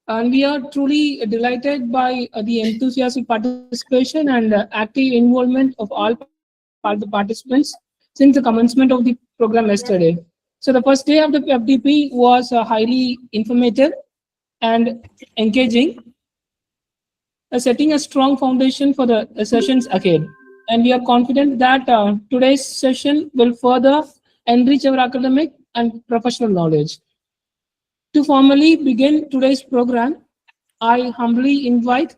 And we are truly delighted by the enthusiastic participation and active involvement of all the participants since the commencement of the program yesterday. So the first day of the FDP was highly informative and engaging, setting a strong foundation for the sessions ahead. And we are confident that today's session will further enrich our academic and professional knowledge. To formally begin today's program, I humbly invite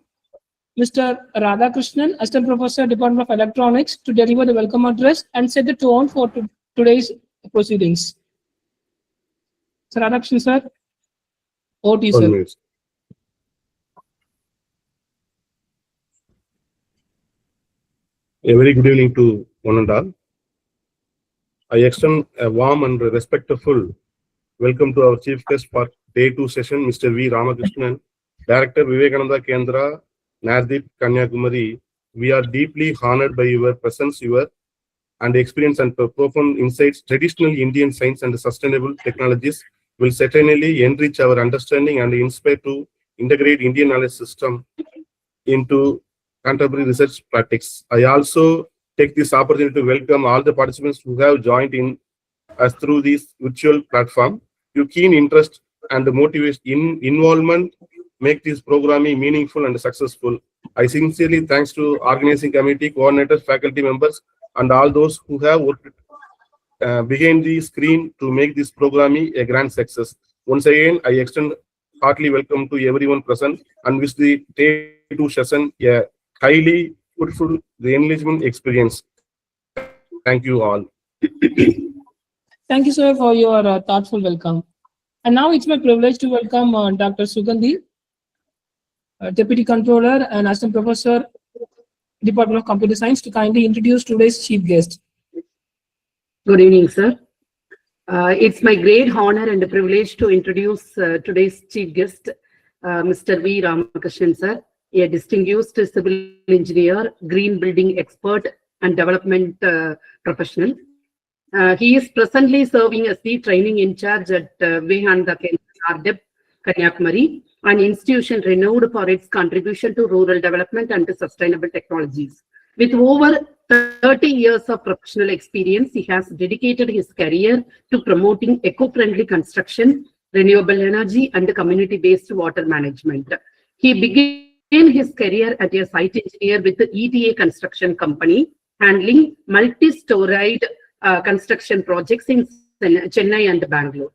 Mr. Radhakrishnan, Assistant Professor, Department of Electronics, to deliver the welcome address and set the tone for today's proceedings. Sir Radhakrishnan, sir, over to you, sir. A very good evening to one and all. I extend a warm and respectful welcome to our chief guest for day 2 session, Mr. V.RAMAKRISHNAN, Director Vivekananda Kendra, NARDEP, Kanyakumari. We are deeply honored by your presence, your and experience and profound insights. Traditional Indian science and sustainable technologies will certainly enrich our understanding and inspire to integrate Indian knowledge system into contemporary research practice. I also take this opportunity to welcome all the participants who have joined in us through this virtual platform. Your keen interest and motivation involvement make this programming meaningful and successful. I sincerely thanks to organizing committee, coordinators, faculty members, and all those who have worked behind the screen to make this programming a grand success. Once again, I extend heartily welcome to everyone present and wish the day 2 session a highly fruitful engagement experience. Thank you all. Thank you, sir, for your thoughtful welcome. And now it's my privilege to welcome Dr. Sugandhi, Deputy Controller and Assistant Professor, Department of Computer Science, to kindly introduce today's chief guest. Good evening, sir. It's my great honor and privilege to introduce today's chief guest, Mr. V.RAMAKRISHNAN, sir, a distinguished civil engineer, green building expert, and development professional. He is presently serving as the training in charge at Vivekananda NARDEP, Kanyakumari, an institution renowned for its contribution to rural development and to sustainable technologies. With over 30 years of professional experience, he has dedicated his career to promoting eco-friendly construction, renewable energy, and community-based water management. He began his career as a site engineer with the ETA construction company, handling multi-storied construction projects in Chennai and Bangalore,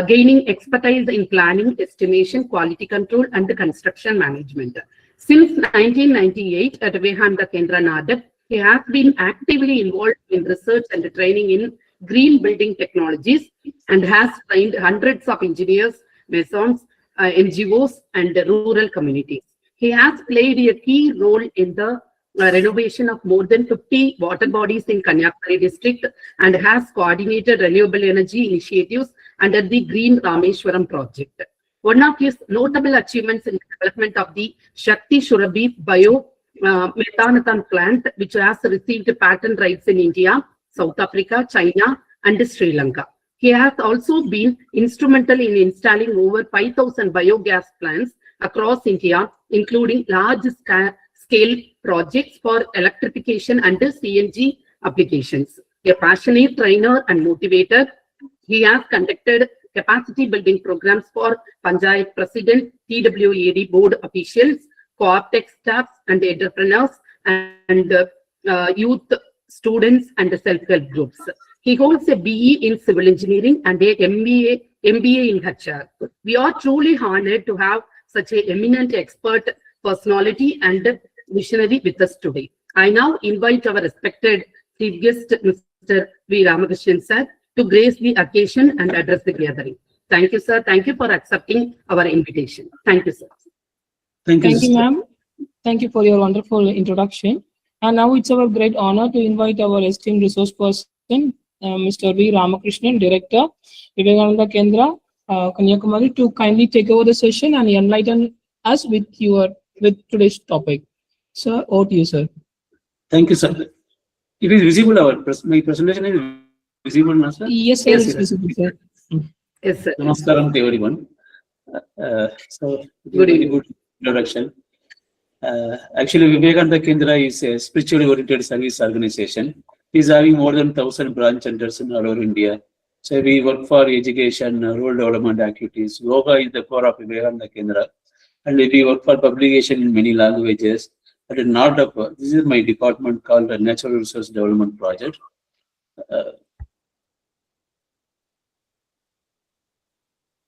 gaining expertise in planning, estimation, quality control, and construction management. Since 1998 at Vivekananda NARDEP, he has been actively involved in research and training in green building technologies and has trained hundreds of engineers, masons, NGOs, and rural communities. He has played a key role in the renovation of more than 50 water bodies in Kanyakumari district and has coordinated renewable energy initiatives under the Green Rameshwaram project. One of his notable achievements in the development of the Shakti Shurabhi bio methanol plant, which has received patent rights in India, South Africa, China, and Sri Lanka. He has also been instrumental in installing over 5,000 biogas plants across India, including large-scale projects for electrification and CNG applications. A passionate trainer and motivator, he has conducted capacity building programs for Panchayat President, TWAD board officials, co-op tech staffs and entrepreneurs, and youth, students, and self-help groups. He holds a BE in civil engineering and a MBA in HR. We are truly honored to have such an eminent expert personality and visionary with us today. I now invite our respected chief guest, Mr. V.RAMAKRISHNAN, sir, to grace the occasion and address the gathering. Thank you, sir. Thank you for accepting our invitation. Thank you, sir. Thank you, ma'am. Thank you for your wonderful introduction. And now it's our great honor to invite our esteemed resource person, Mr. V.RAMAKRISHNAN, Director, Vivekananda Kendra, Kanyakumari, to kindly take over the session and enlighten us with today's topic. Sir, over to you, sir. Thank you, sir. It is visible. My presentation is visible now, sir? Yes, sir. Yes, it's visible, sir. Yes, sir. Namaskaram to everyone. So, Good very evening. good introduction. Actually, Vivekananda Kendra is a spiritually oriented service organization. It is having more than 1,000 branch centers in all over India. So we work for education, rural development activities. Yoga is the core of Vivekananda Kendra. And we work for publication in many languages. At NARDEP, this is my department called the Natural Resource Development Project.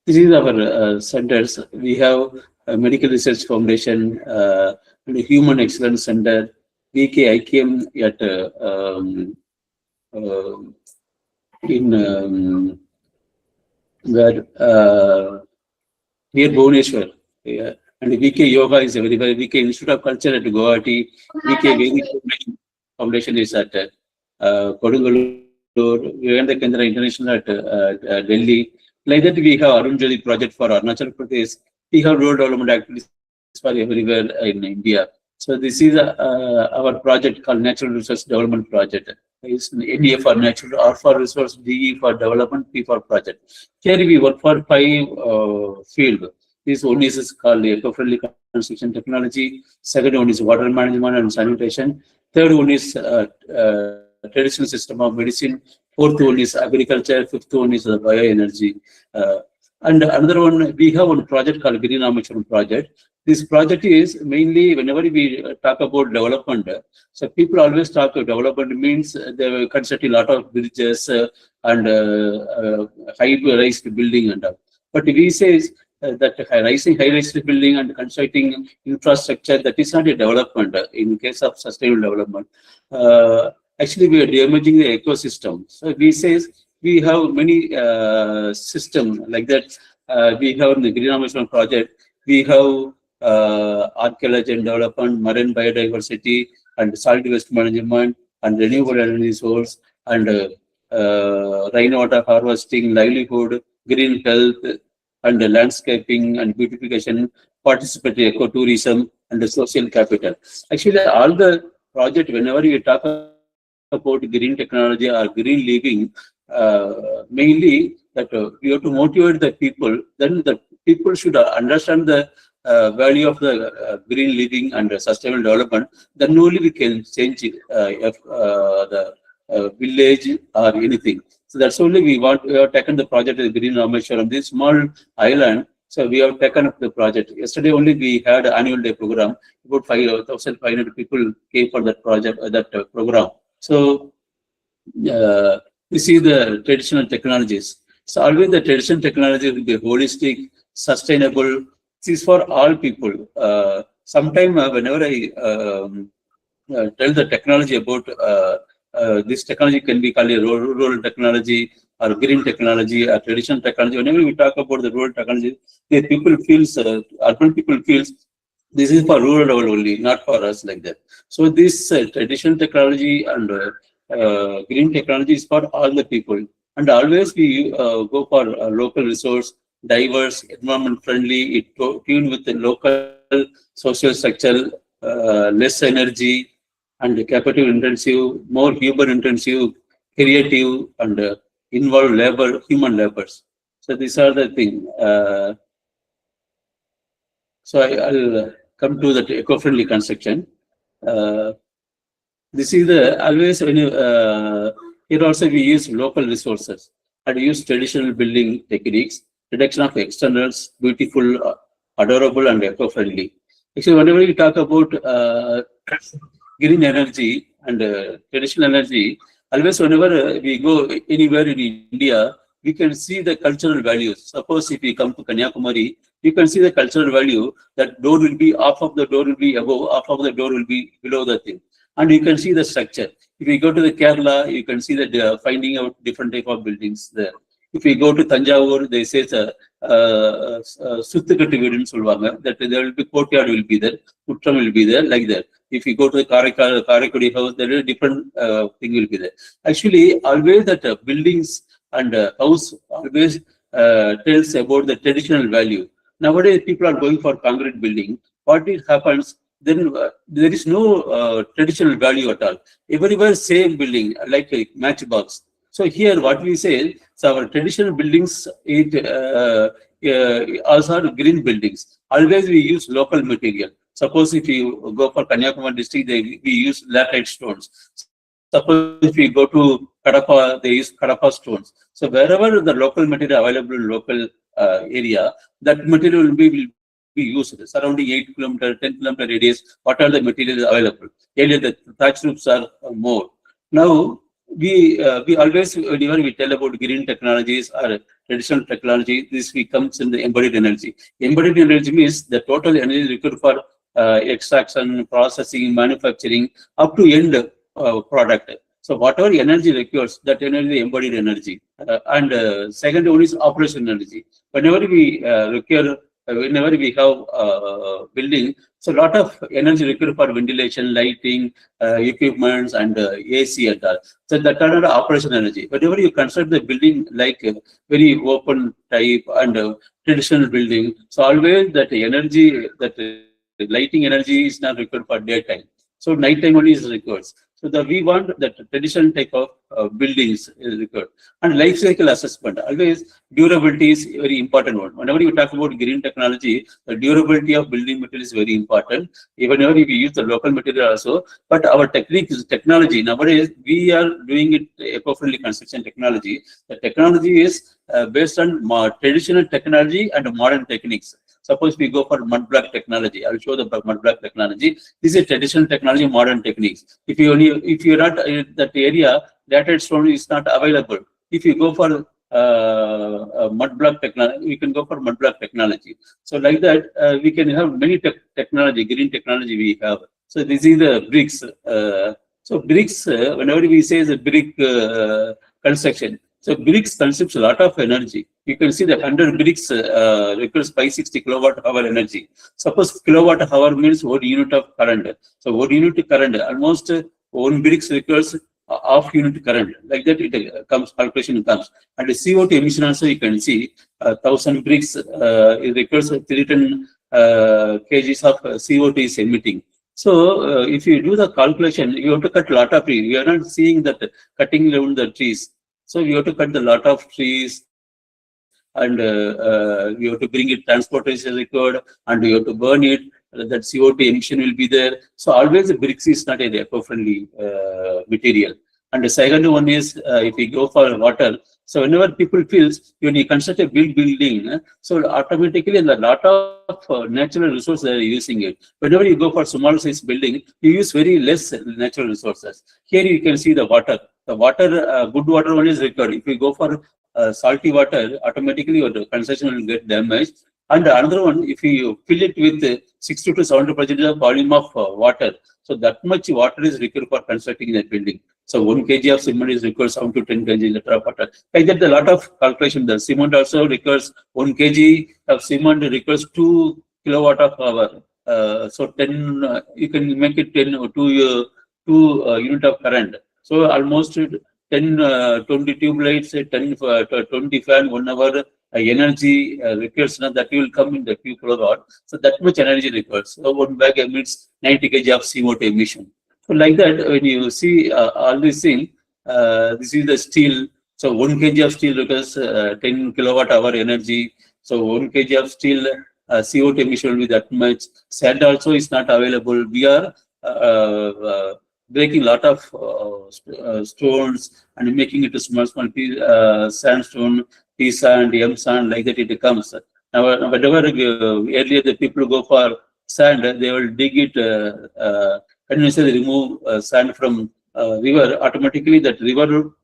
This is our centers. We have a Medical Research Foundation and a Human Excellence Center, IKM at in where near Bhubaneswar. Yeah. And VK Yoga is a very VK Institute of Culture at Guwahati. VK Vedic Foundation is at Kodungalur. Vivekananda Kendra International at Delhi. Like that, we have Arun Jyoti project for Arunachal Pradesh. We have rural development activities for everywhere in India. So this is our project called Natural Resource Development Project. It's NA for natural, R for resource, DE for development, P for project. Here we work for 5 fields. This one is called eco-friendly construction technology. Second one is water management and sanitation. Third one is traditional system of medicine. Fourth one is agriculture. Fifth one is bioenergy. And another one, we have one project called Green Ramakrishnan project. This project is mainly whenever we talk about development. So people always talk of development means they will construct a lot of bridges and high-rise building and all. But we say that high-rise building and constructing infrastructure, that is not a development in case of sustainable development. Actually, we are damaging the ecosystem. So we say we have many systems like that. We have in the Green Ramakrishnan project, we have archaeology and development, marine biodiversity, and solid waste management, and renewable energy source, and rainwater harvesting, livelihood, green health, and landscaping and beautification, participatory ecotourism, and the social capital. Actually, all the project, whenever we talk about green technology or green living, mainly that we have to motivate the people. Then the people should understand the value of the green living and sustainable development. Then only we can change the village or anything. So that's only we have taken the project of Green Rameshwaram, this small island. So we have taken up the project. Yesterday only we had an annual day program. About 5,500 people came for that project, that program. So we see the traditional technologies. So always the traditional technology will be holistic, sustainable. This is for all people. Sometime whenever I tell the technology about this technology can be called a rural technology or green technology or traditional technology. Whenever we talk about the rural technology, the people feels, urban people feels this is for rural level only, not for us like that. So this traditional technology and green technology is for all the people. And always we go for local resource, diverse, environment friendly, it tuned with the local social structure, less energy and capital intensive, more human intensive, creative and involve labor, human labors. So these are the things. So I'll come to the eco-friendly construction. This is the always when you here also we use local resources and use traditional building techniques, reduction of externals, beautiful, adorable, and eco-friendly. Actually, whenever we talk about green energy and traditional energy, always whenever we go anywhere in India, we can see the cultural values. Suppose if we come to Kanyakumari, you can see the cultural value that door will be half of the door will be above, half of the door will be below the thing. And you can see the structure. If you go to the Kerala, you can see that they are finding out different type of buildings there. If we go to Tanjavur, they say Suttukattu Veedunu solvaanga, that there will be courtyard will be there, Kutram will be there, like that. If you go to the Karaikudi house, there is a different thing will be there. Actually, always that buildings and house always tells about the traditional value. Nowadays, people are going for concrete building. What it happens, then there is no traditional value at all. Everywhere same building, like a matchbox. So here what we say, so our traditional buildings, it also are green buildings. Always we use local material. Suppose if you go for Kanyakumari district, we use laterite stones. Suppose if we go to Kadapa, they use Kadapa stones. So wherever the local material available in local area, that material will be used. Surrounding 8 kilometer, 10 kilometer radius, what are the materials available? Earlier the thatch roofs are more. Now we always, whenever we tell about green technologies or traditional technology, this becomes in the embodied energy. Embodied energy means the total energy required for extraction, processing, manufacturing, up to end product. So whatever energy requires, that energy embodied energy. And second one is operational energy. Whenever we require, whenever we have building, so a lot of energy required for ventilation, lighting, equipments, and AC and all. So that kind of operational energy. Whenever you construct the building like very open type and traditional building, so always that energy, that lighting energy is not required for daytime. So nighttime only is required. So we want that traditional type of buildings is required. And life cycle assessment, always durability is very important one. Whenever you talk about green technology, the durability of building material is very important. Even whenever we use the local material also, but our technique is technology. Nowadays, we are doing it eco-friendly construction technology. The technology is based on traditional technology and modern techniques. Suppose we go for mud block technology. I will show the mud block technology. This is traditional technology, modern techniques. If you're not in that area, laterite stone is not available. If you go for mud block technology, we can go for mud block technology. So like that, we can have many technology, green technology we have. So this is the bricks. So bricks, whenever we say the brick construction, so bricks consumes a lot of energy. You can see that 100 bricks requires 560 kilowatt hour energy. Suppose kilowatt hour means 1 unit of current. So 1 unit of current, almost 1 bricks requires half unit current. Like that it comes, calculation comes. And the CO2 emission also you can see 1000 bricks it requires 310 kgs of CO2 is emitting. So if you do the calculation, you have to cut a lot of trees. We are not seeing that cutting down the trees. So we have to cut a lot of trees, and we have to bring it, transportation required, and we have to burn it. That CO2 emission will be there. So always the bricks is not an eco-friendly material. And the second one is if we go for water. So whenever people feels when you construct a building, so automatically a lot of natural resources are using it. Whenever you go for small size building, you use very less natural resources. Here you can see the water. The water, good water one is required. If you go for salty water, automatically your construction will get damaged. And another one, if you fill it with 60 to 70% of volume of water, so that much water is required for constructing that building. So 1 kg of cement is required 7 to 10 kg liter of water. I get a lot of calculation. The cement also requires 1 kg of cement requires 2 kilowatt of hour. So 10, you can make it 10 or 2 unit of current. So almost 10, 20 tube lights, 10, 20 fan, 1 hour energy requires, that will come in the few kilowatt. So that much energy requires. So 1 bag emits 90 kg of CO2 emission. So like that, when you see all these things, this is the steel. So 1 kg of steel requires 10 kilowatt hour energy. So 1 kg of steel CO2 emission will be that much. Sand also is not available. We are breaking a lot of stones and making it a small sandstone, P sand, M sand, like that it comes. Now, whenever earlier the people go for sand, they will dig it, continuously remove sand from river. Automatically, that river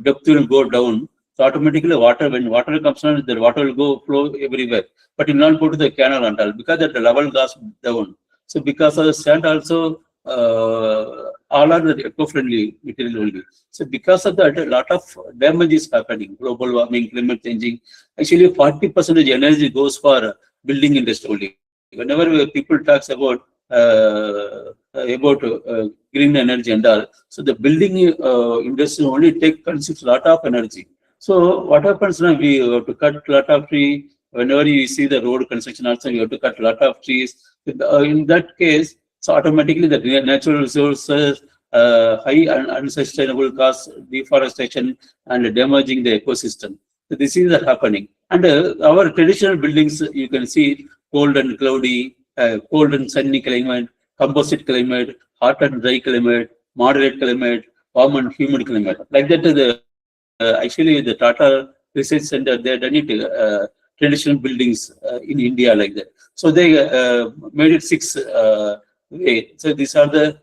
depth will go down. So automatically, water, when water comes on, the water will go flow everywhere. But it will not go to the canal and all because that the level goes down. So because of the sand also, all are the eco-friendly material only. So because of that, a lot of damage is happening. Global warming, climate changing. Actually, 40% energy goes for building industry only. Whenever people talks about green energy and all, so the building industry only consumes a lot of energy. So what happens now? We have to cut a lot of trees. Whenever you see the road construction also, you have to cut a lot of trees. In that case, so automatically the natural resources, high and unsustainable costs, deforestation, and damaging the ecosystem. So this is happening. And our traditional buildings, you can see cold and cloudy, cold and sunny climate, composite climate, hot and dry climate, moderate climate, warm and humid climate. Like that, actually the Tata Research Center, they done it traditional buildings in India like that. So they made it 6 way. So these are the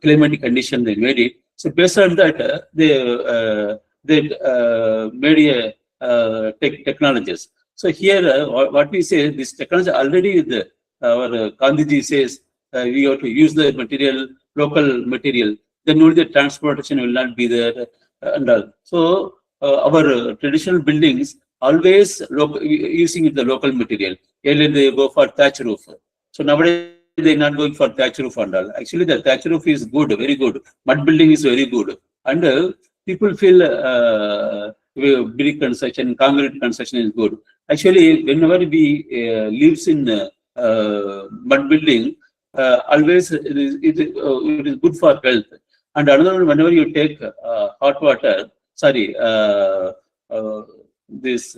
climatic condition they made it. So based on that, they made a technologies. So here, what we say, this technology already with our Gandhiji says we have to use the material, local material. Then only the transportation will not be there and all. So our traditional buildings always using the local material. Earlier they go for thatch roof. So nowadays they're not going for thatch roof and all. Actually, the thatch roof is good, very good. Mud building is very good. And people feel brick construction, concrete construction is good. Actually, whenever we lives in mud building, always it is good for health. And another one, whenever you take hot water, this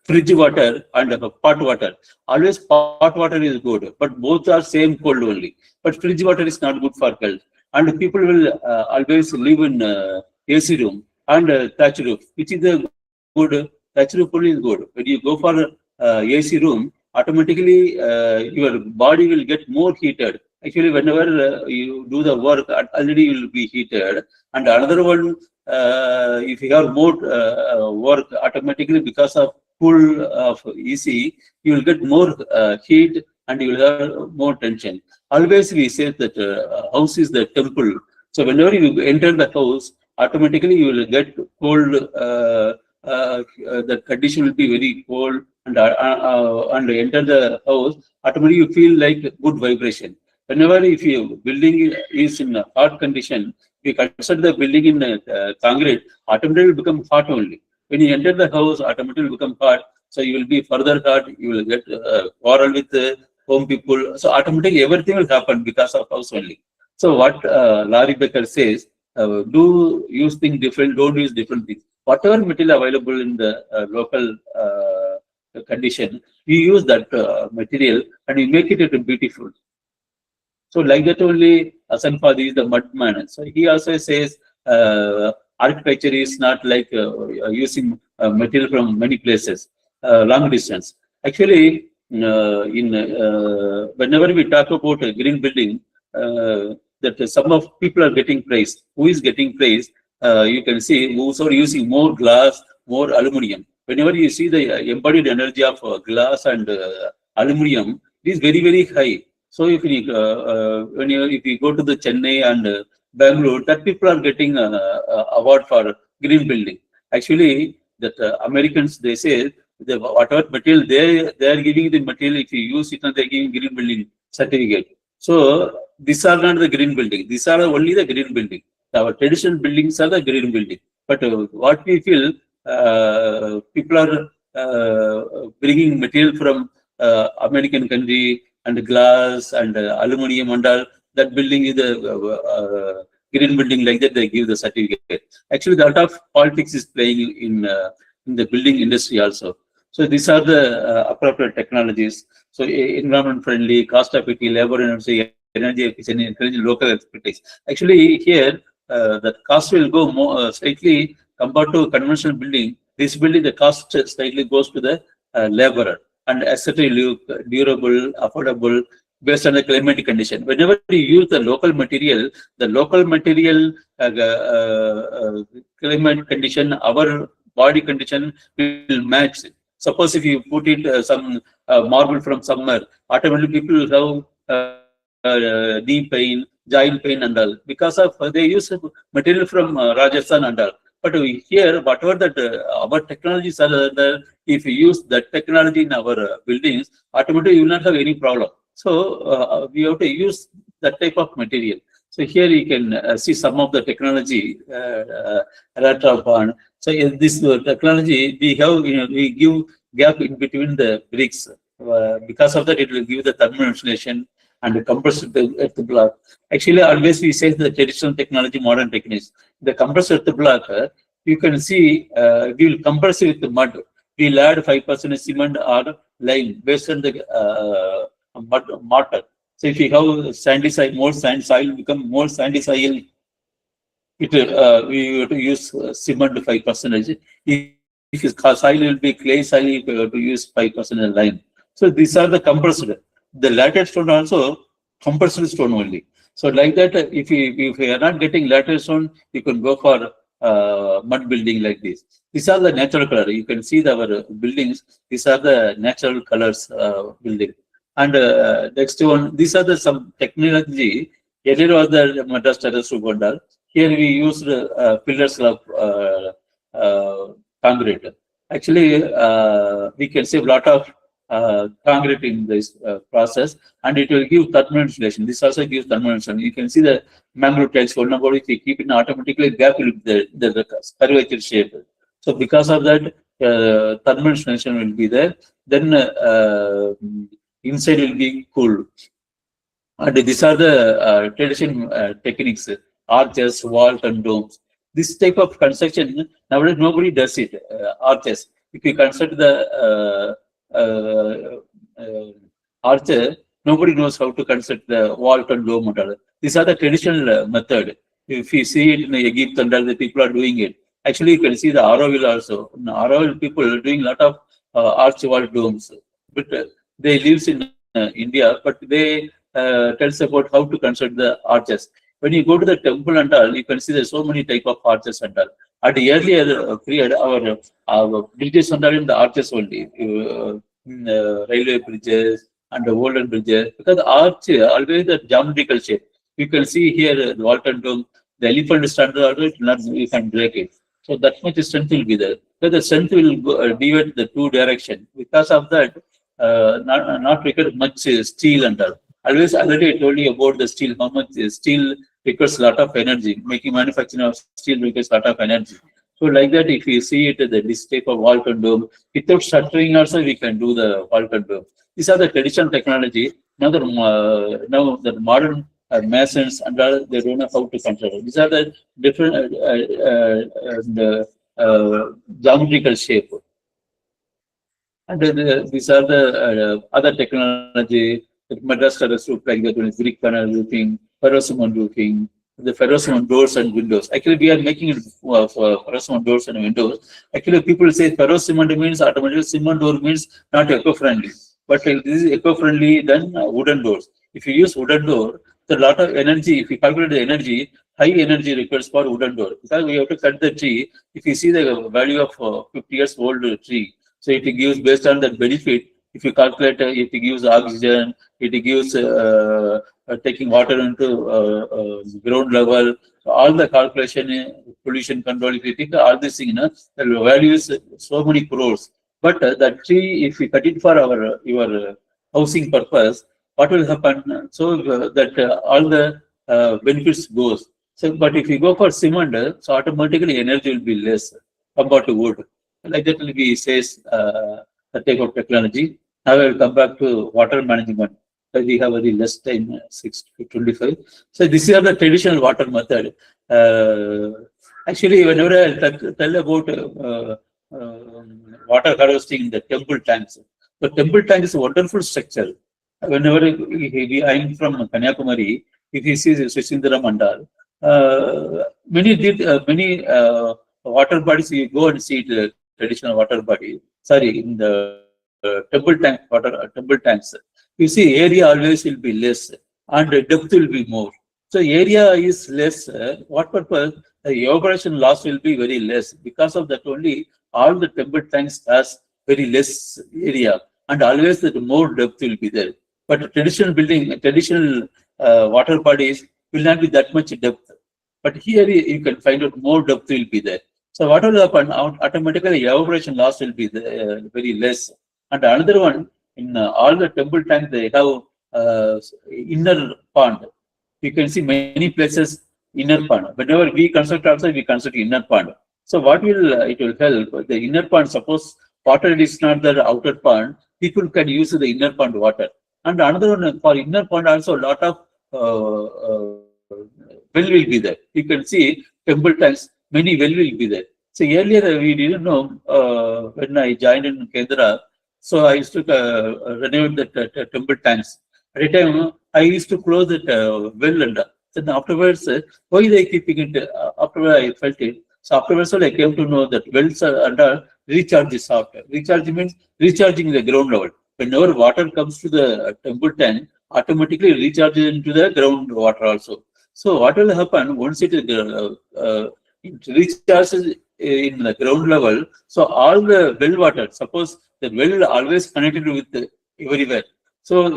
fridge water and pot water, always pot water is good, but both are same cold only. But fridge water is not good for health. And people will always live in AC room and thatch roof, which is a good, thatch roof only is good. When you go for AC room, automatically your body will get more heated. Actually, whenever you do the work, already you will be heated. And another one, if you have more work, automatically because of pull of AC, you will get more heat and you will have more tension. Always we say that house is the temple. So whenever you enter the house, automatically you will get cold. The condition will be very cold, and enter the house, automatically you feel like good vibration. Whenever if your building is in a hot condition, we consider the building in concrete, automatically will become hot only. When you enter the house, automatically will become hot. So you will be further hot. You will get quarrel with home people. So automatically everything will happen because of house only. So what Larry Becker says, do use things different, don't use different things. Whatever material available in the local condition, you use that material and you make it beautiful. So like that only Hasan Fadi is the mud man. So he also says architecture is not like using material from many places, long distance. Actually, whenever we talk about a green building, that some of people are getting praised. Who is getting praised? You can see who's are using more glass, more aluminium. Whenever you see the embodied energy of glass and aluminium, it is very, very high. So if you if you go to the Chennai and Bangalore, that people are getting award for green building. Actually, that Americans, they say whatever material they are giving the material, if you use it, they are giving green building certificate. So these are not the green building. These are only the green building. Our traditional buildings are the green building. But what we feel, people are bringing material from American country and glass and aluminium and all. That building is the green building, like that they give the certificate. Actually, the lot of politics is playing in the building industry also. So these are the appropriate technologies. So environment friendly, cost effective, labor efficiency, energy efficient, encouraging local expertise. Actually, here the cost will go more slightly compared to conventional building. This building, the cost slightly goes to the laborer, and aesthetically durable, affordable, based on the climatic condition. Whenever you use the local material climate condition, our body condition will match. Suppose if you put it some marble from somewhere, automatically people have knee pain, joint pain and all, because of they use material from Rajasthan and all. But here, whatever that our technologies are there, if you use that technology in our buildings, automatically you will not have any problem. So we have to use that type of material. So here you can see some of the technology upon. So in this technology, we have we give gap in between the bricks. Because of that, it will give the thermal insulation and the compressed earth block. Actually, always we say the traditional technology, modern techniques. The compressed earth block, you can see we will compress it with mud. We'll add 5% cement or lime based on the mud mortar. So if you have sandy soil, more sand soil will become more sandy soil. We have to use cement 5%. If soil will be clay soil, we have to use 5% lime. So these are the compressed. The lateral stone also compressed stone only. So like that, if you are not getting lateral stone, you can go for mud building like this. These are the natural color. You can see our buildings. These are the natural colors building. And next one, these are the some technology. Earlier was the Madras terrace roof bundle. Here we used pillars of concrete. Actually, we can save a lot of concrete in this process, and it will give thermal insulation. This also gives thermal insulation. You can see the mangrove tiles. For example, if you keep it automatically, gap will be the curvature shape. So because of that, thermal insulation will be there. Then inside will be cool. And these are the traditional techniques: arches, walls, and domes. This type of construction nowadays nobody does it. Arches. If you construct the archer, nobody knows how to construct the wall and dome model. These are the traditional method. If you see it in Egypt and all, the people are doing it. Actually, you can see the Aroville also. In Aroville, people are doing a lot of arch wall domes. But they live in India, but they tells about how to construct the arches. When you go to the temple and all, you can see there's so many type of arches and all. At the earlier period, our bridges and all in the arches only, railway bridges and the wooden bridges, because the arch always the geometrical shape. You can see here the Walton Dome, the elephant standard also, you can break it. So that much strength will be there. So the strength will go, deviate the two direction. Because of that, not require much steel and all. Already I told you about the steel, how much steel requires a lot of energy. Making manufacturing of steel requires a lot of energy. So like that, if you see it, this type of Walton Dome, without shuttering also we can do the Walton Dome. These are the traditional technology. Now the modern masons and all, they don't know how to control it. These are the different geometrical shape. And these are the other technology. Madras terrace roof, like that one is brick panel roofing, ferrocement roofing, the ferrocement doors and windows. Actually, we are making it for ferrocement doors and windows. Actually, people say ferrocement means automatically cement door means not eco-friendly. But this is eco-friendly than wooden doors. If you use wooden door, the lot of energy, if you calculate the energy, high energy requires for wooden door. Because we have to cut the tree. If you see the value of 50 years old tree, so it gives based on that benefit. If you calculate, it gives oxygen, it gives taking water into ground level, all the calculation, pollution control, if you think all this thing, the value is so many crores. But that tree, if you cut it for your housing purpose, what will happen? So that all the benefits goes. So, but if you go for cement, so automatically energy will be less compared to wood. Like that will be says the type of technology. Now I will come back to water management. We have very less time, 6 to 25. So this is the traditional water method. Actually, whenever I tell about water harvesting in the temple tanks, the temple tank is a wonderful structure. Whenever I am from Kanyakumari, if you see Srishindra Mandal, many water bodies, you go and see the traditional water body. Sorry, in the temple tanks. You see, area always will be less and depth will be more. So area is less. What purpose? The evaporation loss will be very less. Because of that only, all the temple tanks has very less area, and always the more depth will be there. But traditional building, traditional water bodies will not be that much depth. But here you can find out more depth will be there. So what will happen? Automatically, evaporation loss will be very less. And another one, in all the temple tanks, they have inner pond. You can see many places inner pond. Whenever we construct also, we construct inner pond. So what will it will help? The inner pond, suppose water is not the outer pond, people can use the inner pond water. And another one, for inner pond also, a lot of well will be there. You can see temple tanks, many well will be there. So earlier we didn't know when I joined in Kendra. So I used to renovate the temple tanks. At a time I used to close it well and then afterwards why they keeping it? Afterwards I felt it. So afterwards I came to know that wells are under recharge is software. Recharge means recharging the ground level. Whenever water comes to the temple tank, automatically recharges into the ground water also. So what will happen once it recharges in the ground level? So all the well water, suppose the well always connected with everywhere. So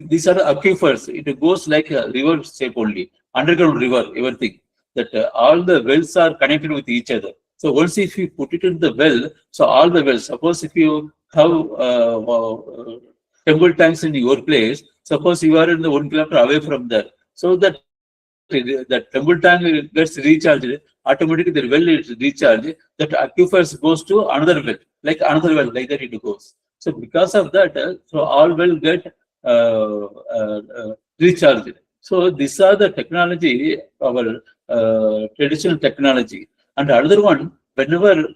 these are the aquifers. It goes like a river shape only, underground river, everything. That all the wells are connected with each other. So once if you put it in the well, so all the wells, suppose if you have temple tanks in your place, suppose you are in the 1 kilometer away from there. So that temple tank gets recharged, automatically the well is recharged, that aquifers goes to another well, like that it goes. So because of that, so all well get recharged. So these are the technology, our traditional technology. And another one, whenever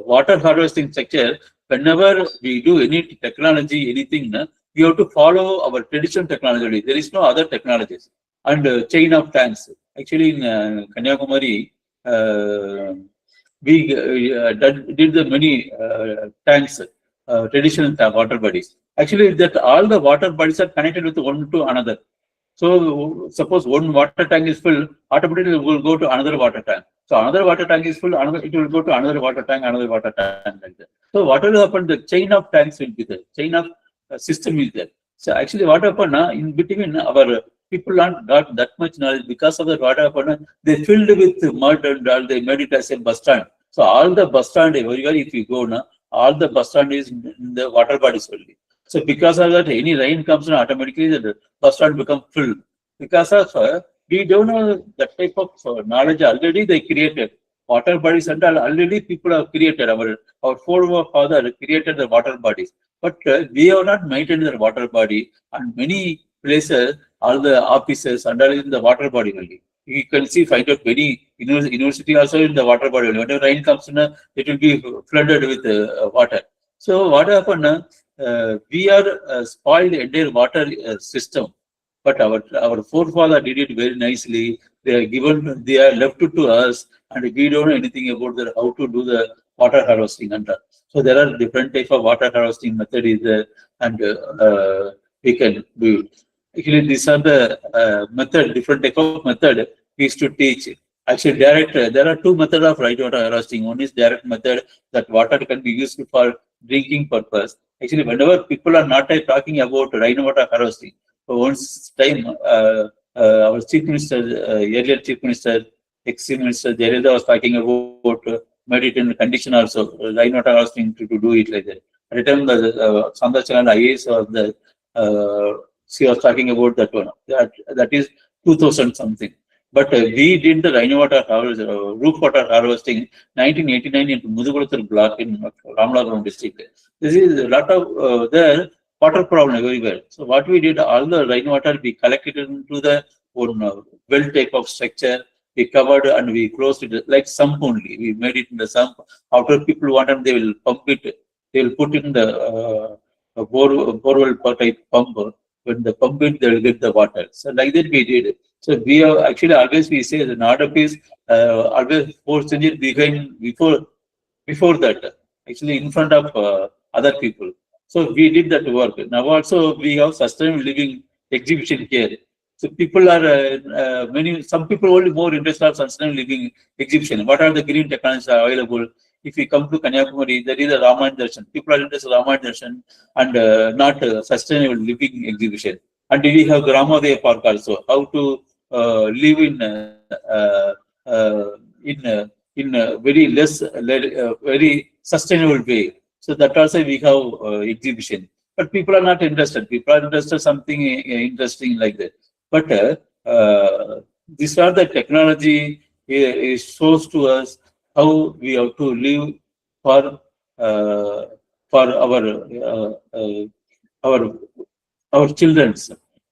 water harvesting sector, whenever we do any technology, anything, we have to follow our traditional technology. There is no other technologies. And chain of tanks. Actually, in Kanyakumari, we did the many tanks, traditional water bodies. Actually, that all the water bodies are connected with one to another. So suppose one water tank is full, automatically it will go to another water tank. So another water tank is full, it will go to another water tank like that. So what will happen? The chain of tanks will be there. Chain of system is there. So actually, what happened in between, our people aren't got that much knowledge. Because of that, what happened? They filled with mud and all. They made it as a bus stand. So all the bus stand, everywhere if you go now, all the bus stand is in the water bodies only. So because of that, any rain comes in, automatically the bus stand become full. Because of we don't know that type of knowledge already they created. Water bodies and all already people have created. Our forefather created the water bodies. But we have not maintained the water body, and many places, all the offices and all in the water body only. You can see, find out many university also in the water body only. Whenever rain comes in, it will be flooded with water. So what happened? We are spoiled the entire water system. But our forefather did it very nicely. They are left it to us, and we don't know anything about how to do the water harvesting. And so there are different types of water harvesting method is there, and we can do it. Actually, these are the different type of method we used to teach. Actually, there are two methods of rainwater harvesting. One is direct method, that water can be used for drinking purpose. Actually, whenever people are not talking about rainwater harvesting, once time our chief minister, earlier chief minister, ex-chief minister Jayalalitha was talking about made it in the condition also, rainwater harvesting to do it like that. At the time, the Sandacharan IKS of the she was talking about that one. That is 2000 something. But we did the rainwater roof water harvesting 1989 in Mudugalathur block in Ramanathapuram district. This is a lot of there water problem everywhere. So what we did, all the rainwater we collected into the one well type of structure. We covered and we closed it like sump only. We made it in the sump. After people want them, they will pump it. They will put in the borewell type pump. When the pump it, they will get the water. So like that we did. So we have actually always we say the NARDEP is always 4 centuries behind before that. Actually in front of other people. So we did that work. Now also we have sustainable living exhibition here. So people are some people only more interested in sustainable living exhibition. What are the green technologies are available? If we come to Kanyakumari, there is a Ramayana Darshan. People are interested in Ramayana Darshan and not sustainable living exhibition. And we have Gramadaya Park also. How to live in a very less, very sustainable way. So that also we have exhibition. But people are not interested. People are interested in something interesting like that. But these are the technology shows to us how we have to live for our children.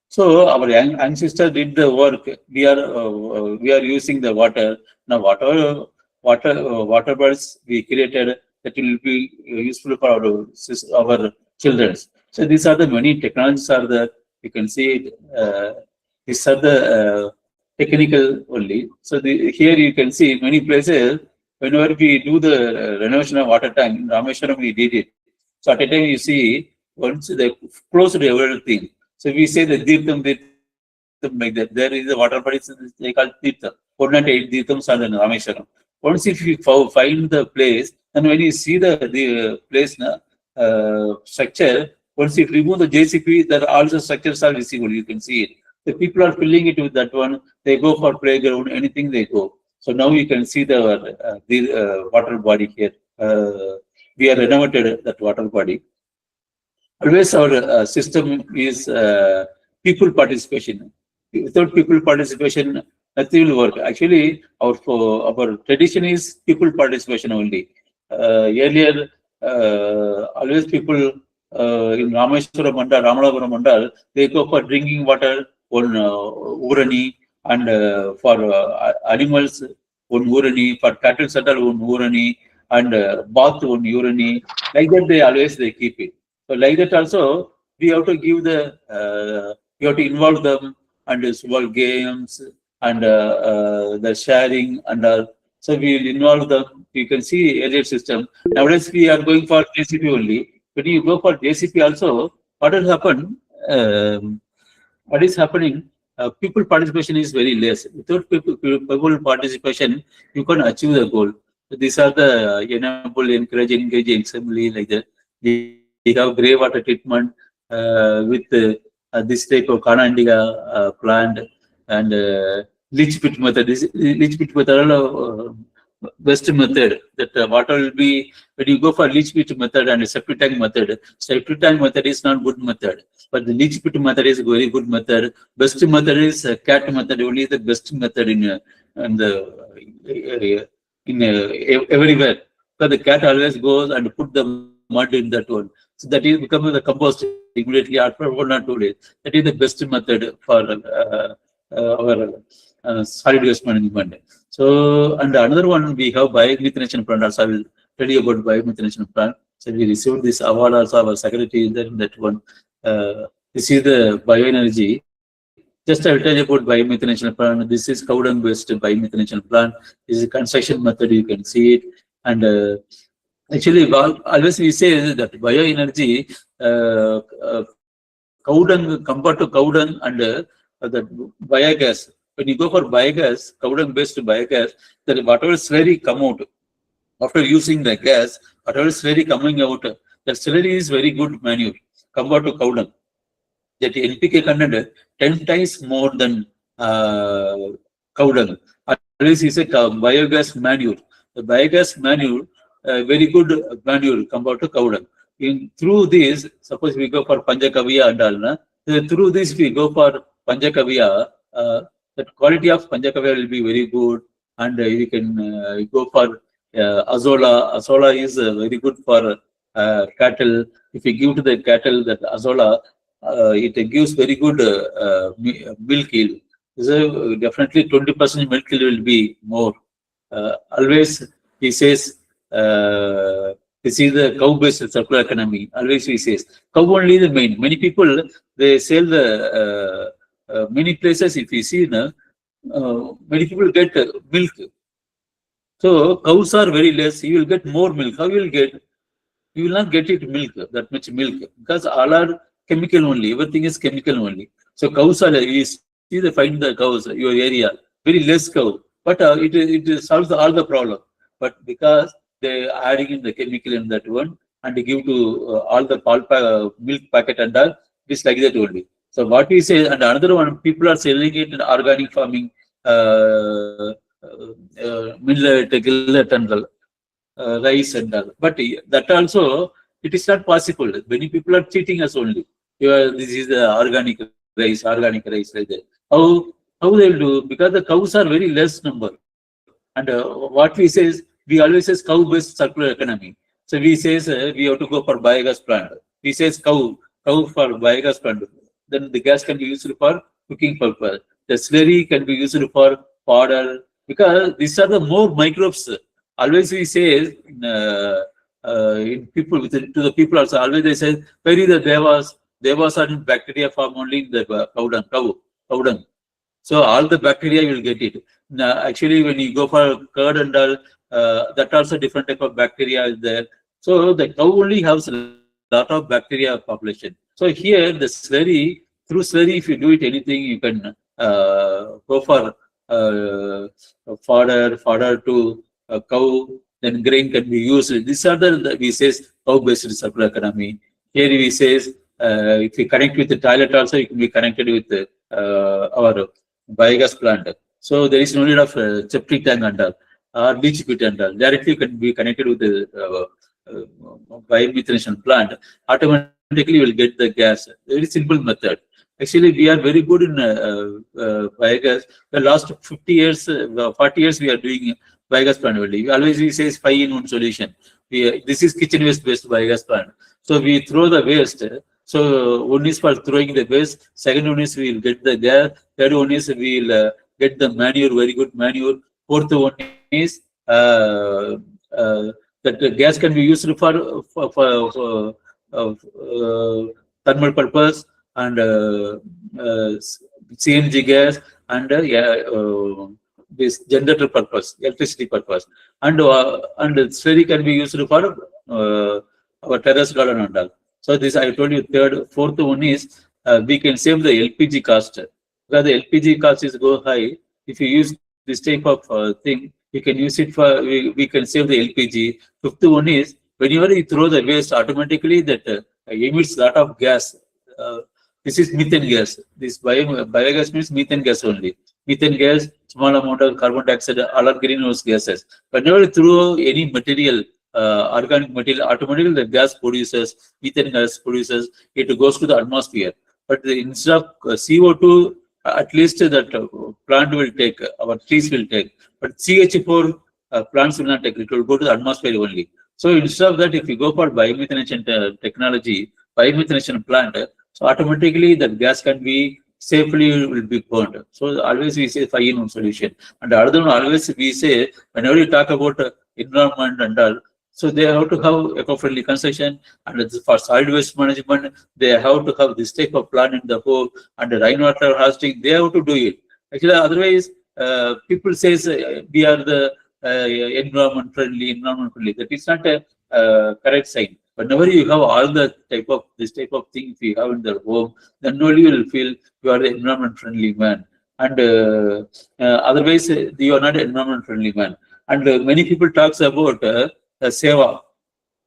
So our young ancestors did the work. We are using the water now. Whatever water birds we created that will be useful for our children. So these are the many technologies are there. You can see it. These are the technical only. So here you can see many places. Whenever we do the renovation of water tank in Rameshwaram, we did it. So at a time you see once they closed everything. So we say the Dirtham like that. There is a water body they call Tirtham. 408 Dirthams are in Rameshwaram. Once if you find the place, and when you see the place structure, once you remove the JCP, there are also structures are visible. You can see it. The people are filling it with that one. They go for playground, anything they go. So now you can see the water body here. We are renovated that water body. Always our system is people participation. Without people participation, nothing will work. Actually, our tradition is people participation only. Earlier, always people in Rameshwaram Mandal, Ramanapuram Mandal, they go for drinking water on Urani, and for animals on Urani, for cattle settle on Urani, and bath on Urani. Like that, they keep it. So like that also, we have to give we have to involve them and small games and the sharing and so we will involve them. You can see earlier system. Nowadays we are going for JCP only. When you go for JCP also, what has happened? What is happening? People participation is very less. Without people participation, you can achieve the goal. So these are the enable, encourage, engage, assembly like that. We have grey water treatment with this type of Kanandiga plant and leach pit method. This leach pit method best method that water will be when you go for leach pit method and septic tank method. Septic tank method is not good method, but the leach pit method is very good method. Best method is cat method. Only the best method in everywhere. Because the cat always goes and put the mud in that one. So that is becoming the compost immediately after 1 or 2 days. That is the best method for our solid waste management. So, and another one we have biomethanation plant. Also, I will tell you about biomethanation plant. So we received this award also. Our secretary is there in that one. This is the bioenergy. Just I will tell you about biomethanation plant. This is cow dung based biomethanation plant. This is a construction method. You can see it. And actually, always we say that bioenergy, cow dung compared to cow dung and the biogas. When you go for biogas, cow dung based biogas, that whatever slurry come out after using the gas, whatever slurry coming out, that slurry is very good manure compared to cow dung. That NPK content 10 times more than cow dung. Always is a biogas manure. The biogas manure, very good manure compared to cow dung. Through this, suppose we go for Panchakavya and all, through this we go for Panchakavya, the quality of Panchakavya will be very good, and you can go for Azola. Azola is very good for cattle. If you give to the cattle that Azola, it gives very good milk yield. So definitely 20% milk yield will be more. Always he says, this is the cow-based circular economy. Always he says, cow only the main. Many people, they sell the, many places if you see, many people get milk. So cows are very less, you will get more milk. How you will get? You will not get it milk, that much milk, because all are chemical only. Everything is chemical only. So cows are, you see they find the cows, your area, very less cow. But it solves all the problem. But because they are adding in the chemical in that one and they give to all the milk packet and all, it's like that only. So what we say, and another one, people are selling it in organic farming, millet, gillet and all, rice and all. But that also, it is not possible. Many people are cheating us only. This is the organic rice like that. How they will do? Because the cows are very less number. And what we say is, we always say cow-based circular economy. So we say we have to go for biogas plant. We say cow for biogas plant. Then the gas can be used for cooking purpose. The slurry can be used for fodder, because these are the more microbes always we say in people to the people also, always they say, where is the devas? Devas are in bacteria form only in the cow dung. So all the bacteria will get it. Now, actually, when you go for curd and all, that also different type of bacteria is there. So the cow only has a lot of bacteria population. So here the slurry, through slurry, if you do it anything, you can go for fodder to cow, then grain can be used. These are we says cow-based circular economy. Here we says if you connect with the toilet also, you can be connected with our biogas plant. So there is no need of septic tank and all, or leach pit and all. Directly you can be connected with the biomethanation plant. Automatically you will get the gas. Very simple method. Actually, we are very good in biogas. The last 50 years, 40 years, we are doing biogas plant only. We say 5-in-1 solution. This is kitchen waste based biogas plant. So we throw the waste. So one is for throwing the waste. Second one is we will get the gas. Third one is we will get the manure, very good manure. Fourth one is that the gas can be used for thermal purpose and CNG gas and this generator purpose, electricity purpose, and slurry can be used for our terrace garden and all. So this I told you. Fourth one is we can save the LPG cost. Because the LPG cost is go high. If you use this type of thing, you can use it for we can save the LPG. Fifth one is whenever you throw the waste, automatically that emits lot of gas. This is methane gas. This biogas means methane gas only. Methane gas, small amount of carbon dioxide, all are greenhouse gases. Whenever you throw any material, organic material, automatically the gas produces, methane gas produces, it goes to the atmosphere. But instead of CO2, at least that plant will take, our trees will take. But CH4 plants will not take, it will go to the atmosphere only. So instead of that, if you go for biomethanation technology, biomethanation plant, so automatically that gas can be safely will be burned. So always we say 5-in-1 solution. And the other one always we say, whenever you talk about environment and all, so they have to have eco-friendly construction, and for solid waste management, they have to have this type of plant in the home, and the rainwater harvesting, they have to do it. Actually, otherwise, people say we are the environment friendly. That is not a correct sign. Whenever you have all the this type of thing, if you have in the home, then only you will feel you are the environment friendly man. And otherwise, you are not an environment friendly man. And many people talks about seva.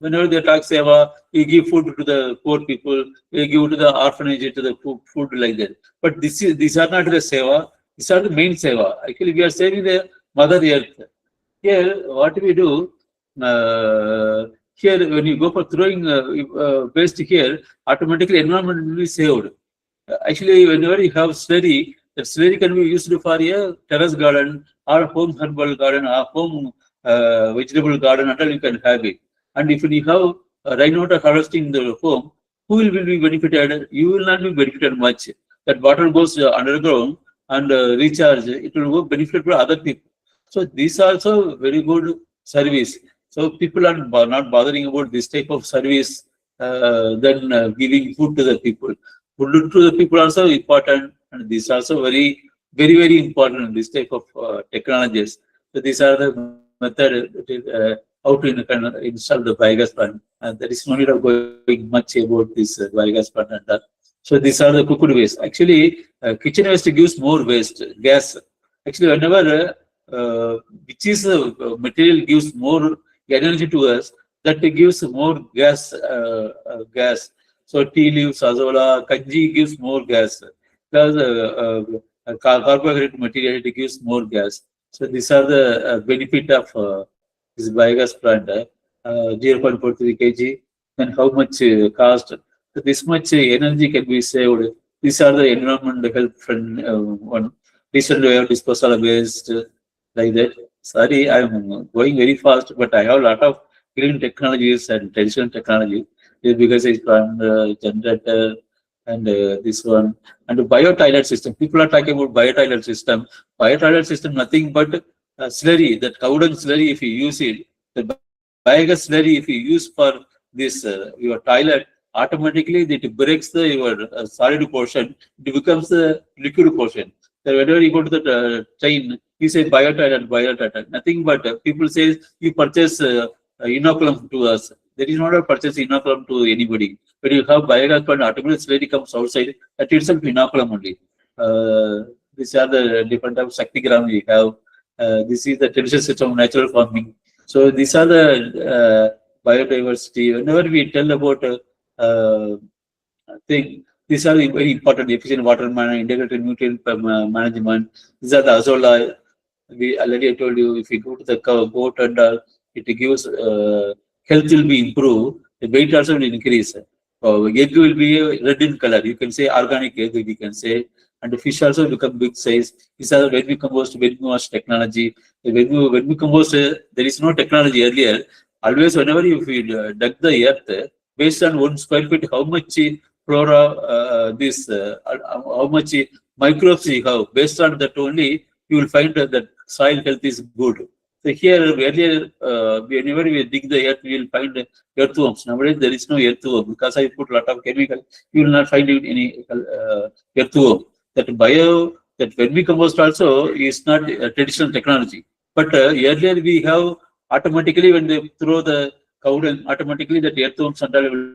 Whenever they talk seva, you give food to the poor people, you give to the orphanage, to the food like that. But these are not the seva. These are the main seva. Actually, we are saving the Mother Earth. Here, what we do, here when you go for throwing waste here, automatically environment will be saved. Actually, whenever you have slurry, that slurry can be used for a terrace garden or home herbal garden or home vegetable garden until you can have it. And if you have rainwater harvesting in the home, who will be benefited? You will not be benefited much. That water goes underground and recharge. It will go benefit for other people. So these are also very good service. So people are not bothering about this type of service than giving food to the people. Food to the people also important, and these are also very important. This type of technologies. So these are the method how to install the biogas plant. And there is no need of going much about this biogas plant and that. So these are the cooked waste. Actually, kitchen waste gives more waste, gas. Actually, whenever which is the material gives more energy to us, that gives more gas. So tea leaves, azola, kanji gives more gas. Because carbohydrate material, it gives more gas. So these are the benefit of this biogas plant. 0.43 kg. Then how much cost? So this much energy can be saved. These are the environmental health friendly one. Recently, we have disposal of waste like that. Sorry, I am going very fast, but I have a lot of green technologies and traditional technology. Because it's from the generator and this one and the bio-toilet system. People are talking about bio-toilet system. Bio-toilet system, nothing but slurry, that cow dung slurry, if you use it, the biogas slurry, if you use for this your toilet, automatically it breaks the your solid portion, it becomes the liquid portion. So whenever you go to the train, you say biotoilet, nothing but people say you purchase inoculum to us. There is not a purchase inoculum to anybody. When you have biogas plant, automatically slurry comes outside, that itself inoculum only. These are the different types of Shakti gram we have. This is the traditional system of natural farming. So these are the biodiversity. Whenever we tell about these are very important: efficient water management, integrated nutrient management. These are the azolla. We already told you, if you go to the goat and it gives health will be improved, the weight also will increase. Egg will be red in color. You can say organic egg, we can say, and the fish also become big size. These are vermicompost technology. Vermicompost, there is no technology earlier. Always, whenever you dug the earth, based on 1 square feet, how much flora, how much microbes you have, based on that only, you will find that soil health is good. So here, earlier, whenever we dig the earth, we will find earthworms. Nowadays, there is no earthworm because I put a lot of chemical. You will not find any earthworm. That vermicompost also is not a traditional technology. But earlier we have automatically, when they throw the cow dung, automatically that earthworms and all will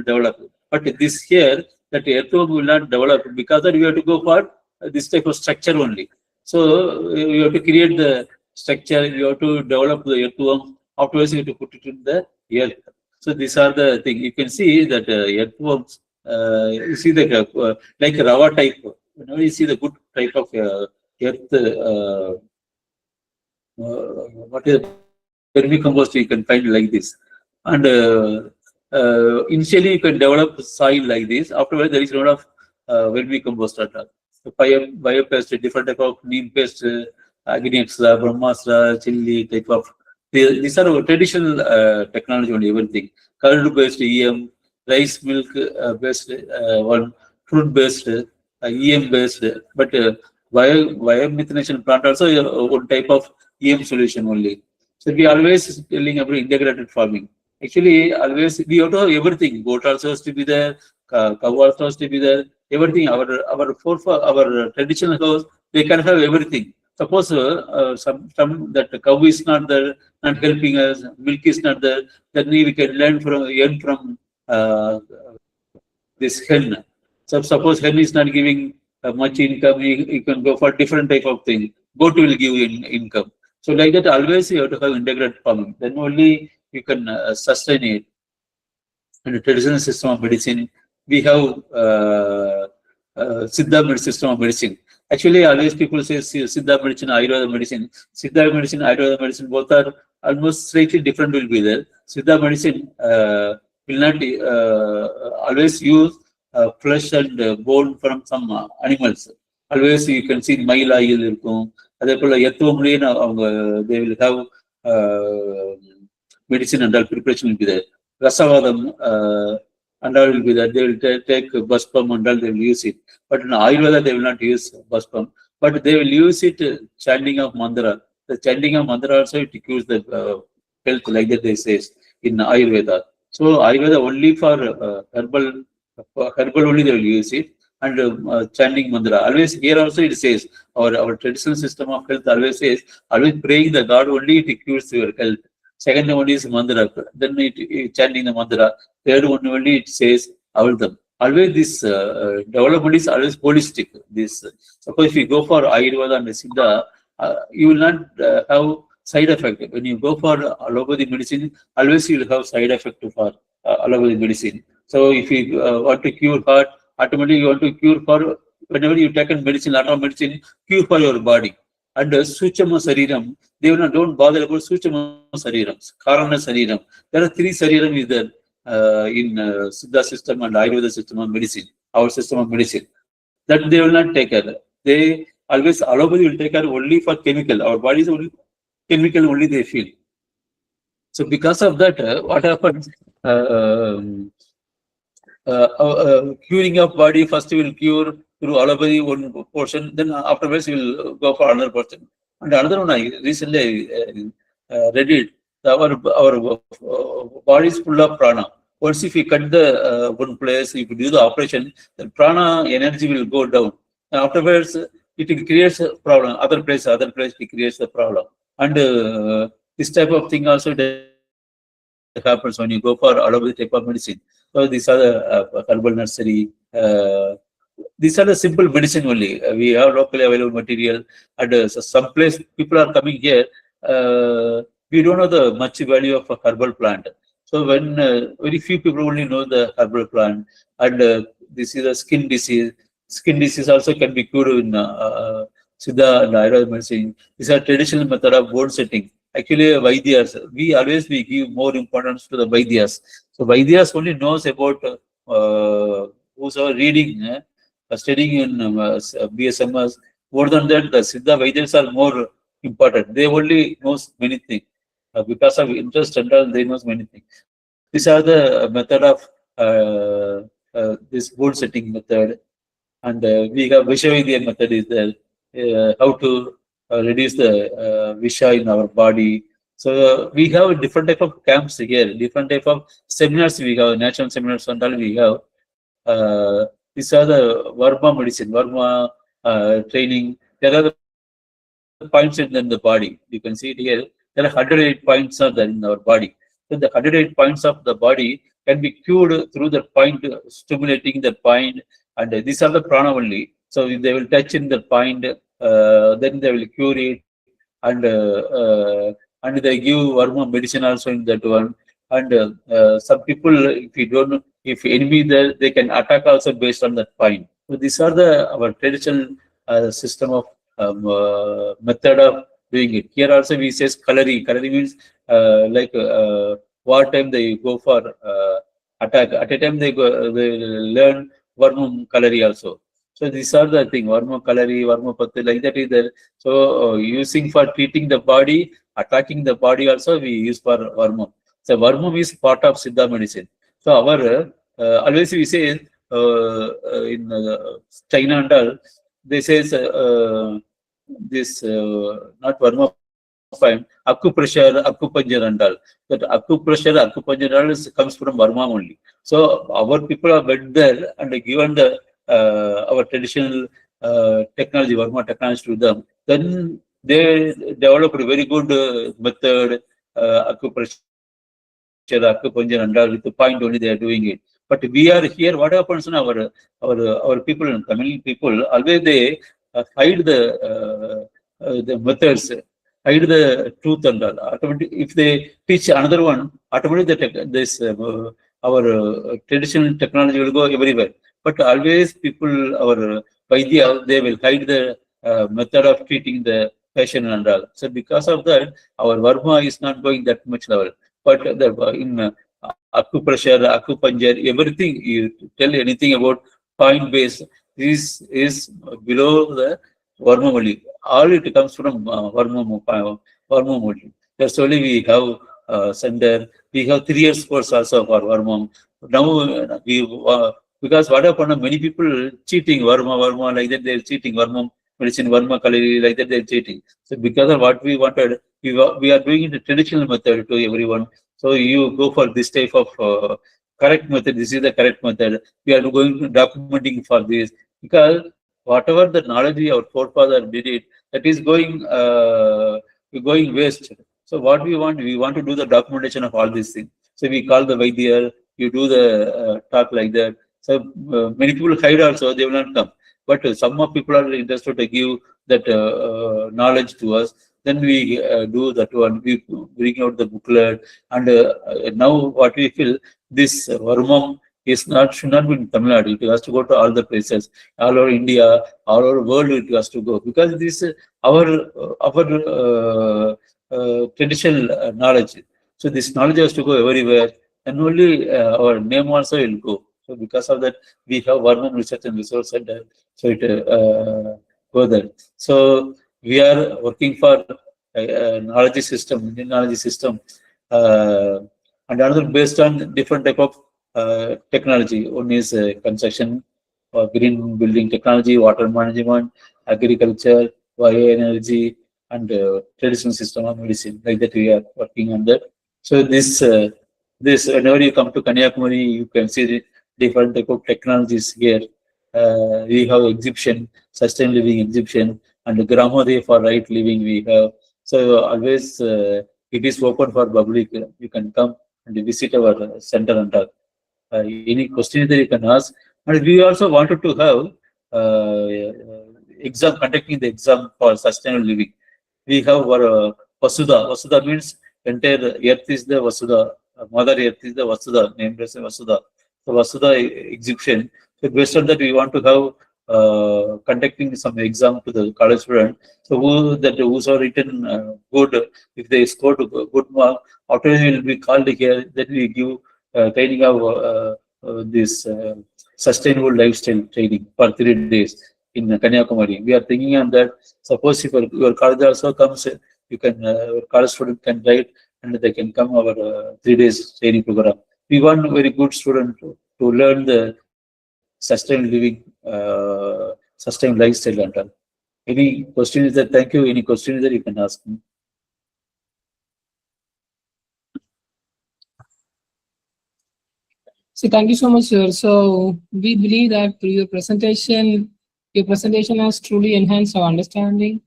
develop. But this here, that earthworm will not develop because that we have to go for this type of structure only. So you have to create the structure, you have to develop the earthworm, afterwards you have to put it in the earth. So these are the things. You can see that earthworms, you see the like rava type. Whenever you see the good type of earth, what is vermicompost, you can find like this. And initially you can develop soil like this. Afterwards, there is a lot of vermicompost at all. So biopaste, different type of neem paste, agnexa, brahmastra, chili type of. These are traditional technology on everything. Curd based EM, rice milk based one, fruit based, EM based, but biomethanation plant also one type of EM solution only. So we always telling about integrated farming. Actually, always we have to have everything. Goat also has to be there, cow also has to be there. Everything. Our traditional house, they can have everything. Suppose some that the cow is not there, not helping us, milk is not there, then we can earn from this hen. So suppose hen is not giving much income, you can go for different type of thing. Goat will give you income. So like that, always you have to have integrated farming. Then only you can sustain it. In the traditional system of medicine, we have Siddha system of medicine. Actually, always people say Siddha medicine, Ayurveda medicine. Siddha medicine, Ayurveda medicine, both are almost slightly different will be there. Siddha medicine will not always use flesh and bone from some animals. Always you can see mile oil. They will have medicine and all preparation will be there. Rasavadam and all will be there. They will take baspam and all, they will use it. But in Ayurveda, they will not use baspam. But they will use it chanting of mantra. The chanting of mantra also it cures the health, like that they say in Ayurveda. So Ayurveda only for herbal only they will use it. And chanting mantra. Always here also it says, our traditional system of health always says, always praying the God only it cures your health. Second one is mantra. Then it chanting the mantra. Third one only it says avaldam. Always this development is always holistic. This suppose if you go for Ayurveda and Siddha, you will not have side effect. When you go for allopathic medicine, always you will have side effect for allopathic medicine. So if you want to cure heart, automatically you want to cure for whenever you take medicine, lot of medicine, cure for your body. And Suchama Sariram, they will not don't bother about Suchama Sariram, Karana Sariram. There are 3 Sariram is there in Siddha system and Ayurveda system of medicine, our system of medicine. That they will not take care. They always allopathy will take care only for chemical. Our body is only chemical only they feel. So because of that, what happens? Curing of body, first you will cure through allopathy one portion, then afterwards you will go for another portion. And another one, I recently read it. Our body is full of prana. Once if we cut the one place, if we do the operation, the prana energy will go down. And afterwards, it creates a problem. Other place, it creates a problem. And this type of thing also happens when you go for allopathy type of medicine. So these are the herbal nursery. These are the simple medicine only. We have locally available material, and some place people are coming here. We don't know the much value of a herbal plant. So when very few people only know the herbal plant, and this is a skin disease. Skin disease also can be cured in Siddha and Ayurveda medicine. These are traditional method of bone setting. Actually, Vaidyas, we give more importance to the Vaidyas. So Vaidyas only knows about who's are reading, studying in BSMS. More than that, the Siddha Vaidyas are more important. They only knows many things. Because of interest and all, they knows many things. These are the method of this bone setting method. And we have Vishavidya method is there, how to reduce the Visha in our body. So we have different type of camps here, different type of seminars we have, national seminars and all we have. These are the Varma medicine, Varma training. There are the points in the body. You can see it here. There are 108 points are there in our body. So the 108 points of the body can be cured through the point, stimulating the point. And these are the prana only. So if they will touch in the point, then they will cure it. And they give Varma medicine also in that one. And some people, if you don't know, if enemy there, they can attack also based on that point. So these are our traditional system of method of doing it. Here also we say kalari. Kalari means like what time they go for attack. At a time they learn Varma kalari also. So these are the thing, Varma kalari, Varma patti, like that is there. So using for treating the body, attacking the body also we use for Varma. So Varma is part of Siddha medicine. So our always we say in China and all, they say this not Varma fine, acupressure, acupuncture and all. That acupressure, acupuncture comes from Varma only. So our people are went there and given the our traditional technology, Varma technology to them. Then they developed a very good method, acupressure, acupuncture and all. With the point only they are doing it. But we are here. What happens in our people, Tamil people, always they hide the methods, hide the truth and all. Automatically, if they teach another one, automatically this our traditional technology will go everywhere. But always people, our Vaidya, they will hide the method of treating the patient and all. So because of that, our Varma is not going that much level. But in acupressure, acupuncture, everything you tell anything about point base is below the Varma only. All it comes from Varma only. That's only we have center. We have 3 years course also for Varma. Now we because what happened, many people cheating Varma like that, they're cheating Varma medicine, Varma kalari like that, they're cheating. So because of what we wanted, we are doing it the traditional method to everyone. So you go for this type of correct method. This is the correct method. We are going to documenting for this because whatever the knowledge our forefather did it, that is going waste. So what we want to do the documentation of all these things. So we call the Vaidya, you do the talk like that. So many people hide also, they will not come. But some of people are interested to give that knowledge to us. Then we do that one. We bring out the booklet, and now what we feel, this Varmam should not be in Tamilnadu. It has to go to all the places, all over India, all over world. It has to go because this our traditional knowledge. So this knowledge has to go everywhere, and only our name also will go. So because of that, we have Varma Research and Resource Center. So it go there. So we are working for knowledge system, Indian knowledge system, and another based on different type of technology. One is construction, green building technology, water management, agriculture, bioenergy, and traditional system of medicine. Like that, we are working on that. So this whenever you come to Kanyakumari, you can see the different type of technologies here. We have exhibition, sustain living exhibition, and Gramoday for right living we have. So always it is open for public. You can come and visit our center and talk. Any question that you can ask. And we also wanted to have conducting the exam for sustainable living. We have our Vasudha. Vasudha means entire earth is the Vasudha. Mother Earth is the Vasudha, named as Vasudha. So Vasudha exhibition. So based on that, we want to have conducting some exam to the college student. So who's are written good, if they score to good mark, after they will be called here. Then we give training of this sustainable lifestyle training for 3 days in Kanyakumari. We are thinking on that. Suppose if your college also comes, you can your college student can write and they can come our 3 days training program. We want very good student to learn the sustainable living, sustainable lifestyle and all. Any question is that? Thank you. Any question is that you can ask me. So thank you so much, sir. So we believe that through your presentation has truly enhanced our understanding,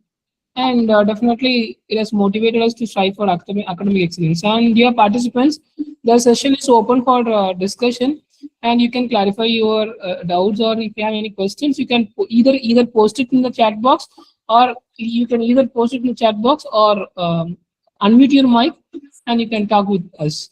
and definitely it has motivated us to strive for academic excellence. And dear participants, the session is open for discussion, and you can clarify your doubts, or if you have any questions, you can either post it in the chat box, or you can either post it in the chat box or unmute your mic, and you can talk with us.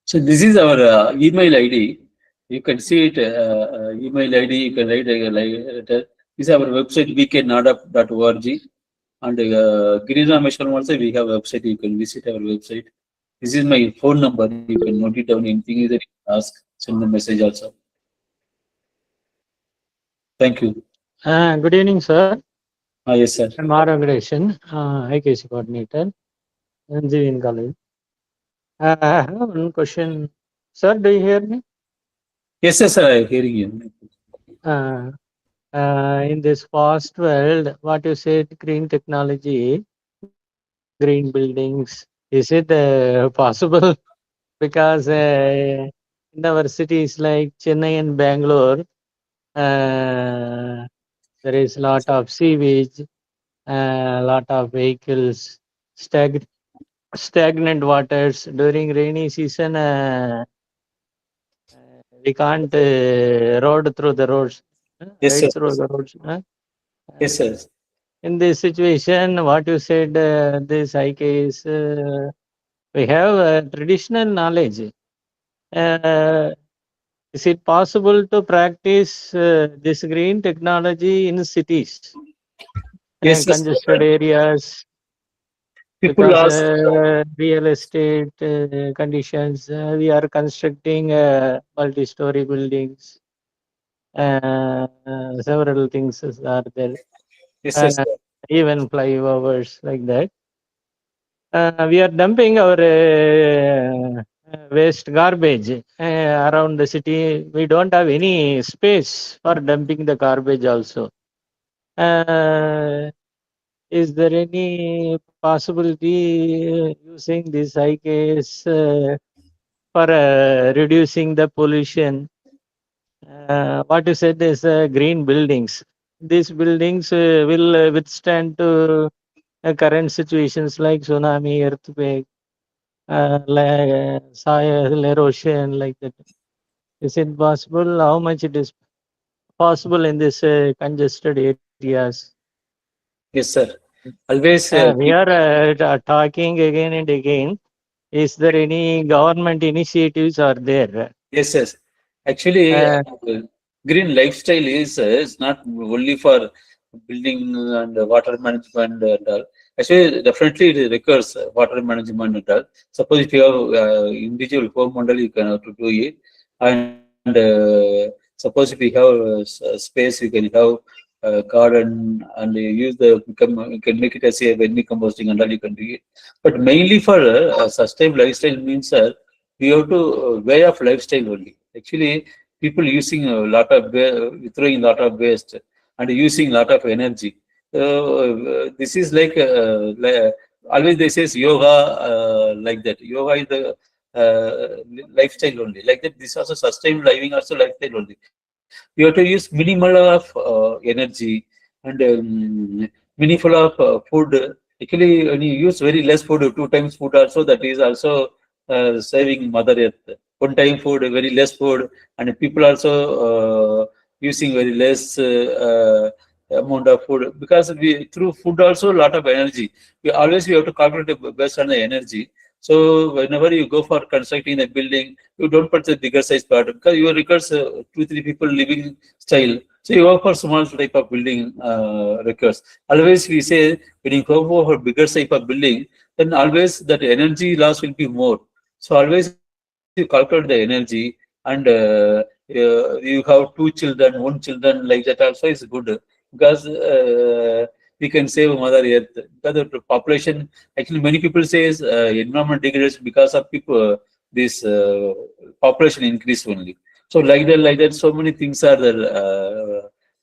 So this is our email ID. You can see it. Email ID. You can write this is our website vknardep.org, and Giriramaeshwaram also we have a website. You can visit our website. This is my phone number. You can note it down. Anything that you can ask, send a message also. Thank you. Good evening, sir. Yes, sir. I'm Vivekananda, IKS coordinator in GVNC College. I have one question. Sir, do you hear me? Yes, yes, sir. I'm hearing you. In this fast world, what you said, green technology, green buildings, is it possible? Because in our cities like Chennai and Bangalore, there is a lot of sewage, a lot of vehicles, stagnant waters. During rainy season, we can't ride through the roads. Yes, sir. Through the roads. Yes, sir. In this situation, what you said, this IKS, we have traditional knowledge. Is it possible to practice this green technology in cities, Yes, yes. congested areas? People Because ask. real estate conditions, we are constructing multi-story buildings. Several things are there. Yes, yes. Even flyovers like that. We are dumping our waste garbage around the city. We don't have any space for dumping the garbage also. Is there any possibility using this IKS for reducing the pollution? What you said is green buildings. These buildings will withstand to current situations like tsunami, earthquake, soil erosion, like that. Is it possible? How much it is possible in this congested areas? Yes, sir. Always. We are talking again and again. Is there any government initiatives are there? Yes, yes. Actually, green lifestyle is not only for building and water management and all. Actually, definitely it requires water management and all. Suppose if you have individual home model, you can have to do it. And suppose if we have space, we can have garden, and you use you can make it as a vermicomposting and all you can do it. But mainly for sustainable lifestyle means we have to way of lifestyle only. Actually, people using a lot of throwing a lot of waste and using a lot of energy. This is like always they says yoga like that. Yoga is the lifestyle only. Like that, this also sustainable living also lifestyle only. You have to use minimal of energy and minimal of food. Actually, when you use very less food, 2 times food also, that is also saving Mother Earth. 1 time food, very less food, and people also using very less amount of food, because we through food also a lot of energy. We have to calculate based on the energy. So whenever you go for constructing a building, you don't put the bigger size part because you requires 2-3 people living style. So you go for small type of building requires. Always we say when you go for bigger type of building, then always that energy loss will be more. So always you calculate the energy, and you have 2 children, 1 children, like that also is good, because we can save Mother Earth. Because the population, actually many people say environment degrades because of people this population increase only. So like that, so many things are there.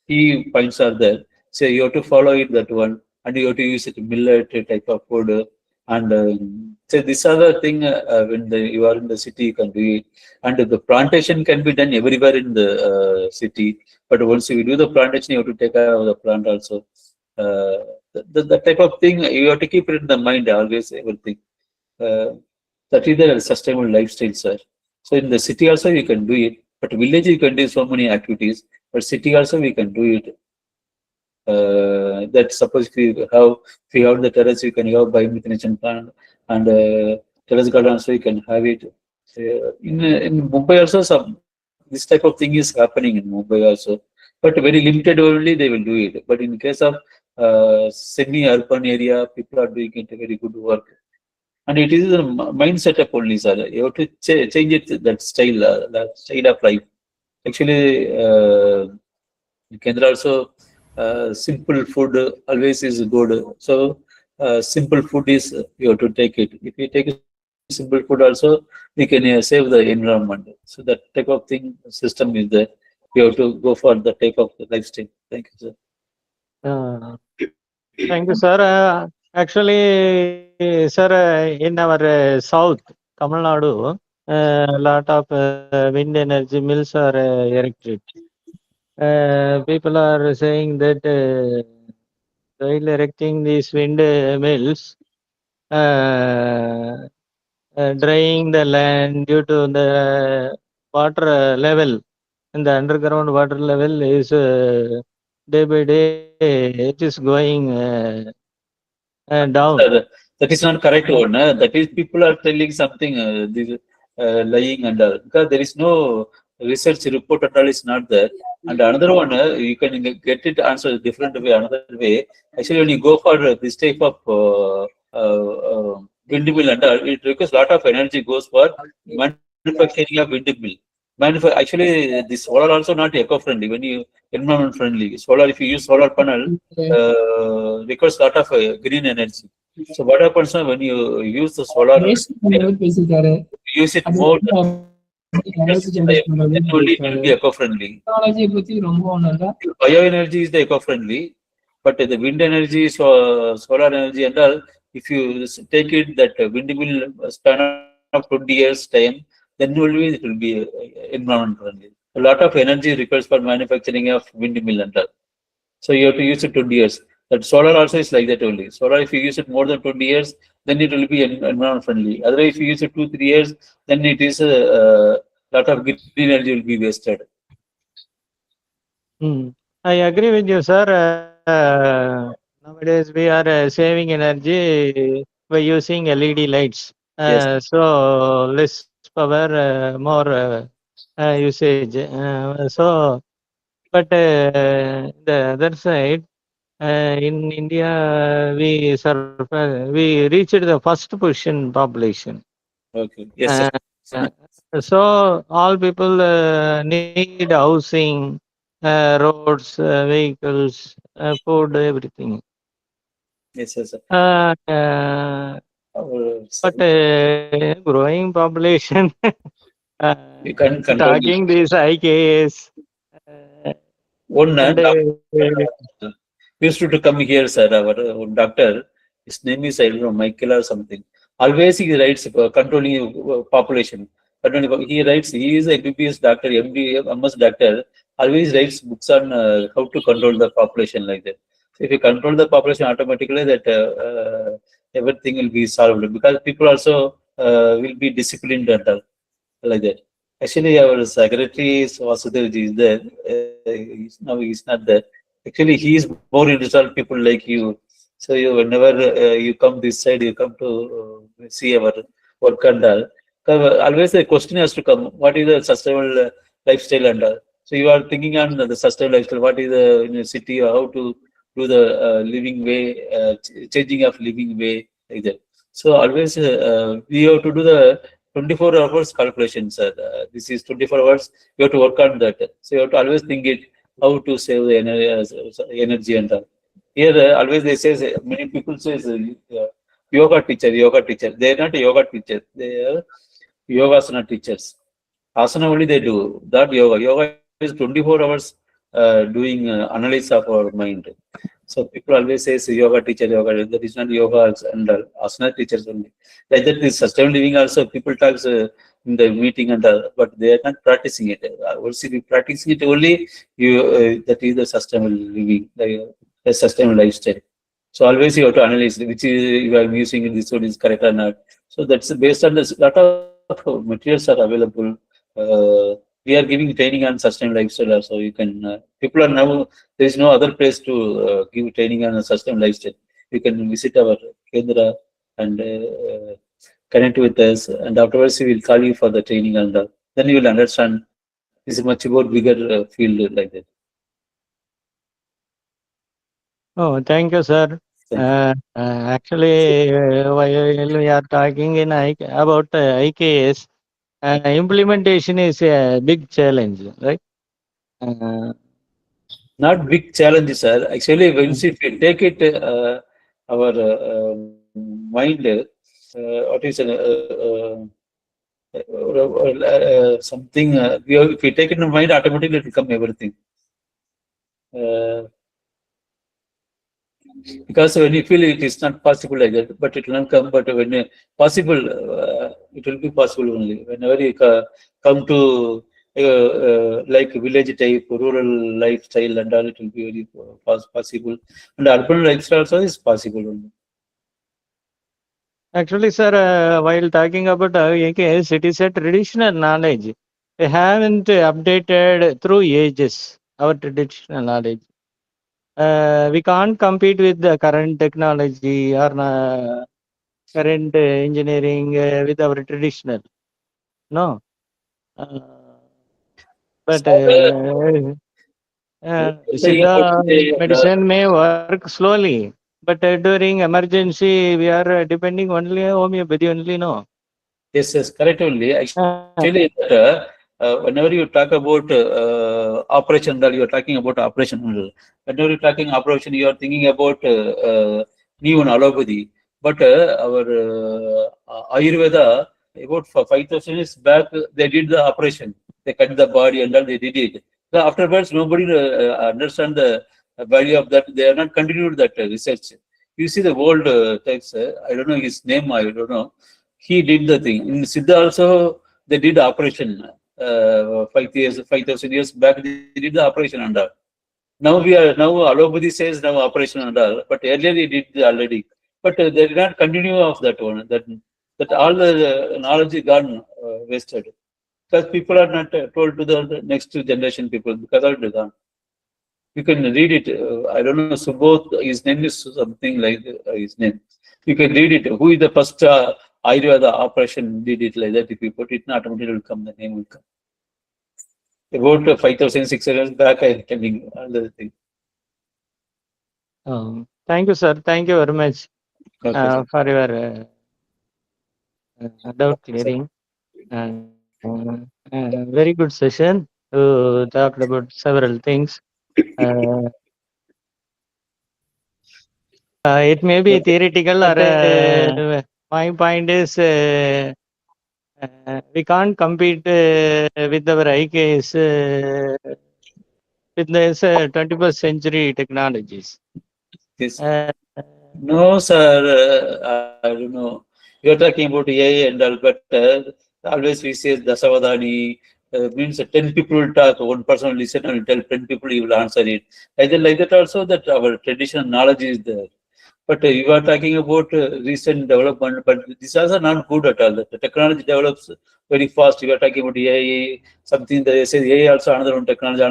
Key points are there. So you have to follow it, that one, and you have to use it millet type of food. And so this other thing, when you are in the city, you can do it. And the plantation can be done everywhere in the city. But once you do the plantation, you have to take care of the plant also. The type of thing you have to keep it in the mind always, everything. That is the sustainable lifestyle, sir. So in the city also you can do it, but village you can do so many activities, but city also we can do it. That suppose if you have the terrace, you can have biomethane plant, and terrace garden also you can have it. In Mumbai also this type of thing is happening in Mumbai also, but very limited only they will do it. But in case of semi-urban area, people are doing it very good work. And it is a mind setup only, sir. You have to change it, that style of life. Actually, Kendra also, simple food always is good. So, simple food is, you have to take it. If you take simple food also, we can save the environment. So that type of thing, system is there. You have to go for the type of lifestyle. Thank you, sir. Thank you, sir. Actually, sir, in our south, Tamilnadu, a lot of wind energy mills are erected. People are saying that while erecting these wind mills, drying the land due to the water level, and the underground water level is day by day, it is going down. Sir, that is not correct one. That is, people are telling something, lying and all. Because there is no research report at all is not there. And another one, you can get it answered different way, another way. Actually, when you go for this type of windmill and all, it requires a lot of energy goes for manufacturing of windmill. Actually, the solar also not eco-friendly. When you environment friendly, solar, if you use solar panel, requires a lot of green energy. So what happens when you use the solar, use it more, then only it will be eco-friendly. Bioenergy is the eco-friendly, but the wind energy, solar energy and all, if you take it that windmill span of 20 years time, then only it will be environment friendly. A lot of energy requires for manufacturing of windmill and all. So you have to use it 20 years. That solar also is like that only. Solar, if you use it more than 20 years, then it will be environment friendly. Otherwise, if you use it 2-3 years, then it is a lot of green energy will be wasted. I agree with you, sir. Nowadays, we are saving energy by using LED lights. Yes. So less power, more usage. But the other side, in India, we reached the first position population. Okay. Yes, sir. So all people need housing, roads, vehicles, food, everything. Yes, yes, sir. But growing population, You can control talking this IKS, one and doctor used to come here, sir. Our doctor, his name is, I don't know, Michael or something. Always he writes controlling population. He writes, he is a BPS doctor, MD, MS doctor. Always writes books on how to control the population like that. So if you control the population automatically, that everything will be solved because people also will be disciplined and all like that. Actually, our secretary is Vasudev is there. Now he's not there. Actually, he is more interested in people like you. So you, whenever you come this side, you come to see our work and all. Always the question has to come: what is the sustainable lifestyle and all? So you are thinking on the sustainable lifestyle. What is the city? Or how to do the living way, changing of living way like that. So always we have to do the 24 hours calculation, sir. This is 24 hours. You have to work on that. So you have to always think it how to save the energy and all. Here, always they say, many people say yoga teacher, yoga teacher. They are not a yoga teacher. They are yogasana teachers. Asana only they do. That yoga. Yoga is 24 hours doing analysis of our mind. So people always say yoga teacher, yoga. That is not yoga and asana teachers only. Like that is sustainable living also. People talk in the meeting and all, but they are not practicing it. Once if you practicing it only, you that is the sustainable living, the sustainable lifestyle. So always you have to analyze which is you are using this one is correct or not. So that's based on this. Lot of materials are available. We are giving training on sustainable lifestyle also. You can people are now there is no other place to give training on a sustainable lifestyle. You can visit our Kendra and connect with us, and afterwards we will call you for the training and then you will understand. This is much more bigger field like that. oh, thank you, sir. Actually, while we are talking in about IKS, implementation is a big challenge, right? Not big challenge, sir. Actually, once if you take it, our mind, what is something, if we take it in mind, automatically it will come everything. Because when you feel it is not possible like that, but it will not come. But when possible, it will be possible only. Whenever you come to like village type, rural lifestyle and all, it will be very possible. And urban lifestyle also is possible only. Actually, sir, while talking about IKS, it is a traditional knowledge. We haven't updated through ages our traditional knowledge. We can't compete with the current technology or current engineering with our traditional. No. But Siddha medicine may work slowly, but during emergency, we are depending only on homeopathy only, no? Yes, yes, correct only. Actually, whenever you talk about operation, you are talking about operation. Whenever you are talking operation, you are thinking about new allopathy. But our Ayurveda, about 5,000 years back, they did the operation. They cut the body and all, they did it. So afterwards, nobody understand the value of that. They are not continued that research. You see the old text, I don't know his name, I don't know. He did the thing. In Siddha also, they did the operation. 5,000 years back, they did the operation and all. Now allopathy says now operation and all, but earlier he did already. But they did not continue of that one. That all the knowledge is gone wasted. Because people are not told to the next generation people because of it gone. You can read it. I don't know, Subodh, his name is something like his name. You can read it. Who is the first Ayurveda operation did it like that? If you put it, automatically will come, the name will come. About 5,600 back, I can think other thing. Thank you, sir. Thank you very much Okay, for your doubt clearing. Very good session. who talked about several things. It may be theoretical, or my point is we can't compete with our IKS with this 21st century technologies. Yes. No, sir. I don't know. You're talking about AI and all, but always we say Dasavadani means 10 people will talk, one person will listen and will tell 10 people, he will answer it. Either like that also, that our traditional knowledge is there. But you are talking about recent development, but these are not good at all. The technology develops very fast. You are talking about AI, something that they say AI also another one technology,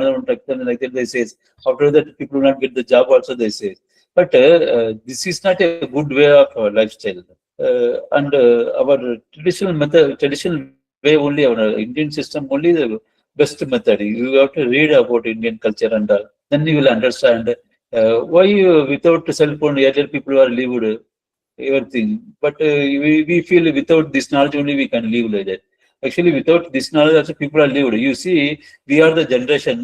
like that they say. After that, people will not get the job also, they say. But this is not a good way of lifestyle. And our traditional method, traditional way only, our Indian system only the best method. You have to read about Indian culture and then you will understand why without cell phone earlier people are lived everything. But we feel without this knowledge only we can live like that. Actually, without this knowledge also people are lived. You see, we are the generation.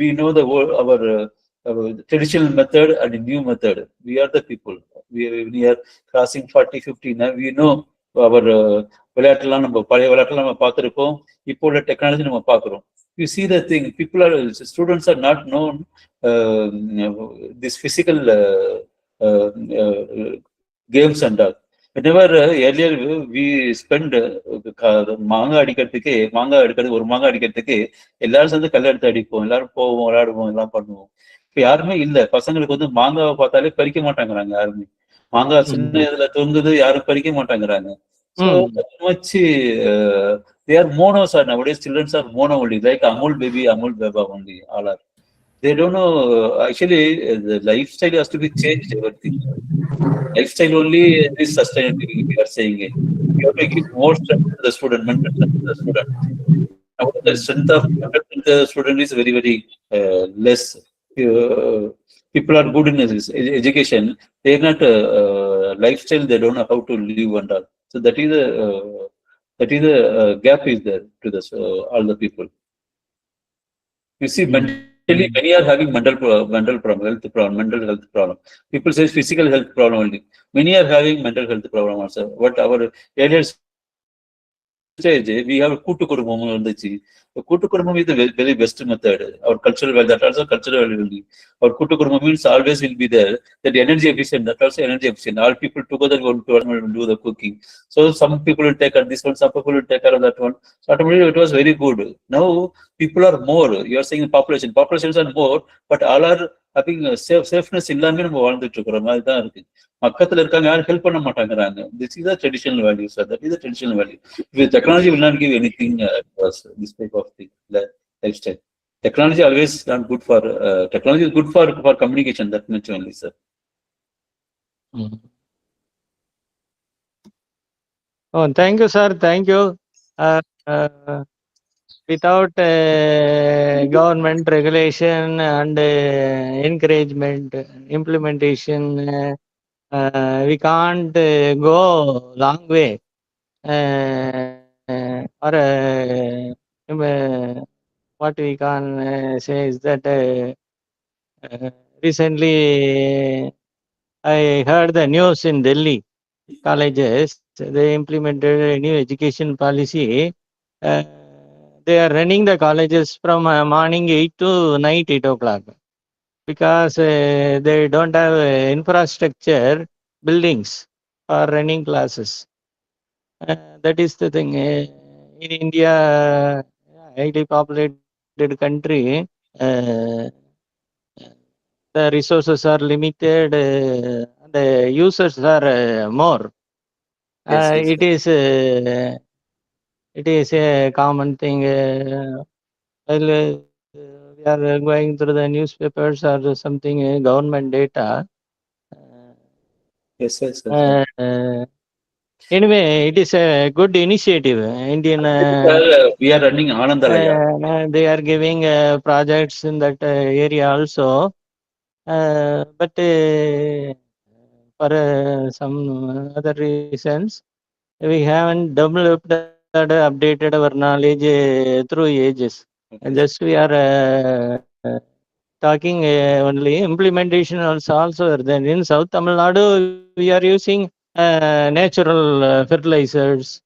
We know the whole, our traditional method and new method. We are the people. We are crossing 40, 50 now. We know our விளையாட்டுலாம் நம்ம பழைய விளையாட்டுலாம் நம்ம பார்த்துருப்போம். இப்போ உள்ள technology நம்ம பார்க்குறோம். You see the thing, students are not known this physical games and all. Whenever earlier we spend மாங்காய் அடிக்கிறதுக்கு ஒரு மாங்காய் அடிக்கிறதுக்கு எல்லாரும் சேர்ந்து கல் எடுத்து அடிப்போம், எல்லாரும் போவோம், விளையாடுவோம், எல்லாம் பண்ணுவோம். இப்ப யாருமே இல்ல. பசங்களுக்கு வந்து மாங்காவை பார்த்தாலே பறிக்க மாட்டாங்கிறாங்க யாருமே. மாங்காய் சின்ன இதுல தொங்குது, யாரும் பறிக்க மாட்டாங்கிறாங்க. So much they are monos are nowadays. Children are mono only, like Amul baby, Amul baba only. All are. They don't know. Actually, the lifestyle has to be changed. Everything. Lifestyle only is sustainability. We are saying it. You have to give more strength to the student, mental strength to the student. Now, the strength of the student is very, very less. People are good in education. They are not lifestyle. They don't know how to live and all. So that is a gap is there to this all the people. You see, mentally many are having mental problem, health problem, mental health problem. People say physical health problem only. Many are having mental health problem also. What our earlier stage, we have Kutu Kurumam vanduchi. Kutu Kurumam is the very best method. Our cultural value, that also cultural value. Our Kutu Kurumam means always will be there. That energy efficient, that also energy efficient. All people together will do the cooking. So some people will take care of this one, some people will take care of that one. So automatically it was very good. Now people are more. You are saying populations are more, but all are having safeness இல்லாம நம்ம வாழ்ந்துட்டு இருக்கிற மாதிரி தான் இருக்கு. பக்கத்துல இருக்காங்க, யாரும் ஹெல்ப் பண்ண மாட்டாங்கிறாங்க. This is the traditional value, sir. That is the traditional value. If technology will not give anything to us, this type of thing, lifestyle. Technology always not good for. Technology is good for communication. That much only, sir. Oh, thank you, sir. Thank you. Without government regulation and encouragement, implementation, we can't go long way. Or what we can say is that recently I heard the news in Delhi colleges. They implemented a new education policy. They are running the colleges from morning 8 to night 8 o'clock because they don't have infrastructure buildings for running classes. That is the thing. In India, highly populated country, the resources are limited, the users are more. Yes, It is a common thing. While we are going through the newspapers or something, government data. Yes. Anyway, it is a good initiative. Indian. We are running Anandalaya. They are giving projects in that area also, but for some other reasons, we haven't developed updated our knowledge through ages. And just we are talking only implementation also then in South Tamil Nadu we are using natural fertilizers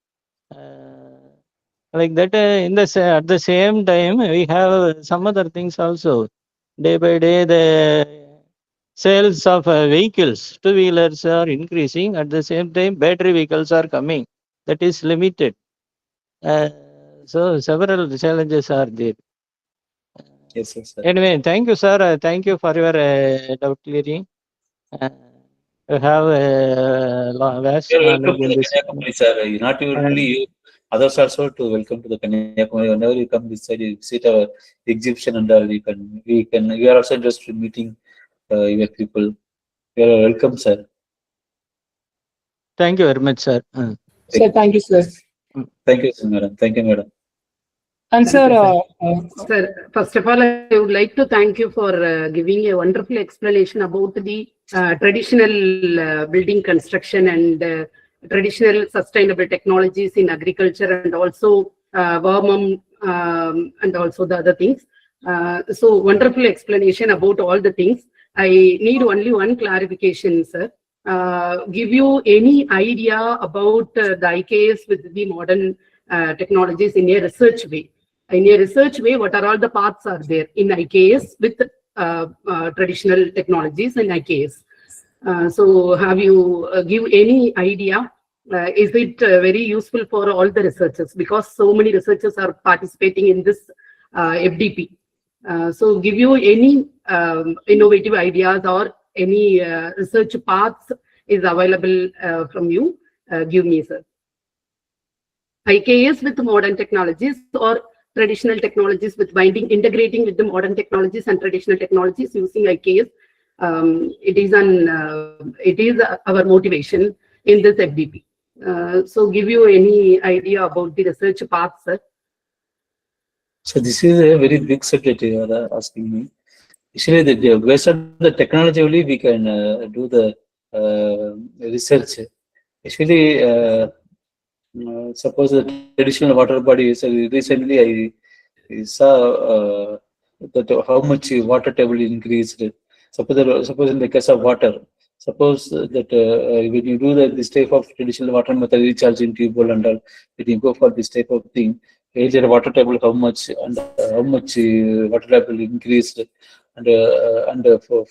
like that. At the same time we have some other things also. Day by day the sales of vehicles, two-wheelers are increasing. At the same time battery vehicles are coming. That is limited. So several challenges are there. Yes, yes, sir. Anyway, thank you, sir. Thank you for your doubt clearing. You have vast You're welcome knowledge to in the this. Kanyakumari, sir. Not only you, others also to welcome to the Kanyakumari. Whenever you come this side, you visit our exhibition and all. We are also interested in meeting your people. You are welcome, sir. Thank you very much, sir. Sir, thank you, sir. Thank you, sir, madam. Thank you, madam. And Thank sir, you, Sir, first of all, I would like to thank you for giving a wonderful explanation about the traditional building construction and traditional sustainable technologies in agriculture and also Varmam and also the other things. So wonderful explanation about all the things. I need only one clarification, sir. Give you any idea about the IKS with the modern technologies in a research way? In a research way, what are all the paths are there in IKS with traditional technologies in IKS? So have you give any idea? Is it very useful for all the researchers? Because so many researchers are participating in this FDP. So give you any innovative ideas or any research paths is available from you? Give me, sir. IKS with modern technologies or traditional technologies with binding, integrating with the modern technologies and traditional technologies using IKS. It is our motivation in this FDP. So give you any idea about the research path, sir? So this is a very big subject you are asking me. Actually, based on the technology only we can do the research. Actually, suppose the traditional water bodies, recently I saw that how much water table increased. Suppose in the case of water, suppose that when you do this type of traditional water method, recharging tube and all, when you go for this type of thing, either water table how much and how much water table increased, and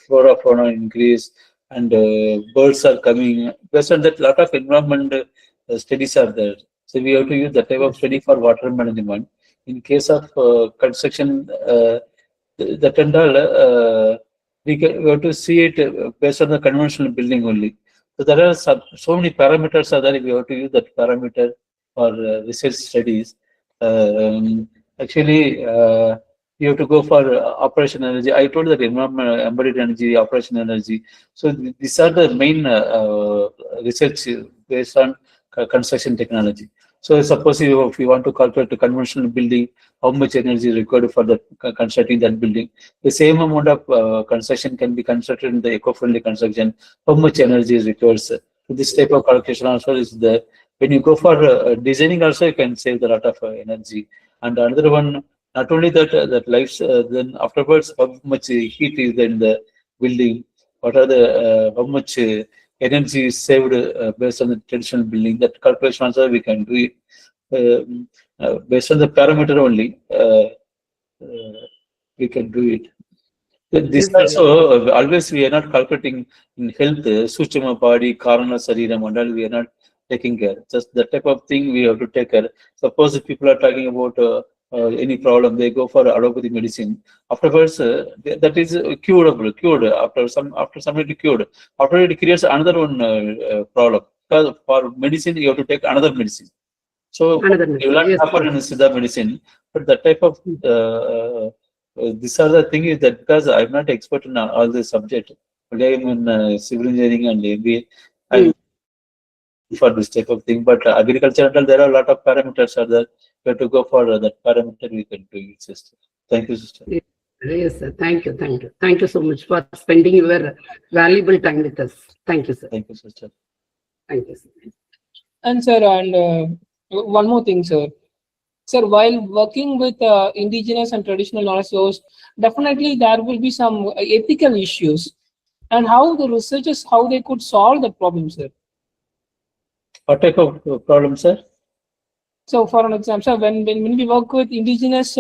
flora fauna increase, and birds are coming. Based on that, lot of environment studies are there. So we have to use that type of study for water management. In case of construction, that and all, we have to see it based on the conventional building only. So there are so many parameters are there. We have to use that parameter for research studies. Actually, you have to go for operation energy. I told that environment, embodied energy, operation energy. So these are the main research based on construction technology. So suppose if you want to calculate a conventional building, how much energy is required for the constructing that building. The same amount of construction can be constructed in the eco-friendly construction. How much energy is required? So this type of calculation also is there. When you go for designing, also you can save a lot of energy. And another one, not only that lives, then afterwards how much heat is in the building. What are the how much energy is saved based on the traditional building? That calculation also we can do it based on the parameter only. We can do it. This also always we are not calculating in health, Suchama body, Karana Sariram, and all we are not taking care. Just the type of thing we have to take care. Suppose if people are talking about any problem, they go for allopathy medicine. Afterwards, that is cured after some it cured. After it creates another one problem. Because for medicine, you have to take another medicine. So you will not happen in Siddha medicine, but that type of these are the thing is that because I'm not expert in all this subject, but I'm in civil engineering and MBA, I'm for this type of thing. But agriculture and all, there are a lot of parameters are there. We have to go for that parameter. We can do it, sister. Thank you, sister. Yes, sir. Thank you. Thank you. Thank you so much for spending your valuable time with us. Thank you, sir. Thank you, sister. Thank you, sir. And sir, and one more thing, sir. Sir, while working with indigenous and traditional knowledge source, definitely there will be some ethical issues, and how the researchers, how they could solve the problem, sir. What type of problem, sir? So, for an example, sir, when we work with indigenous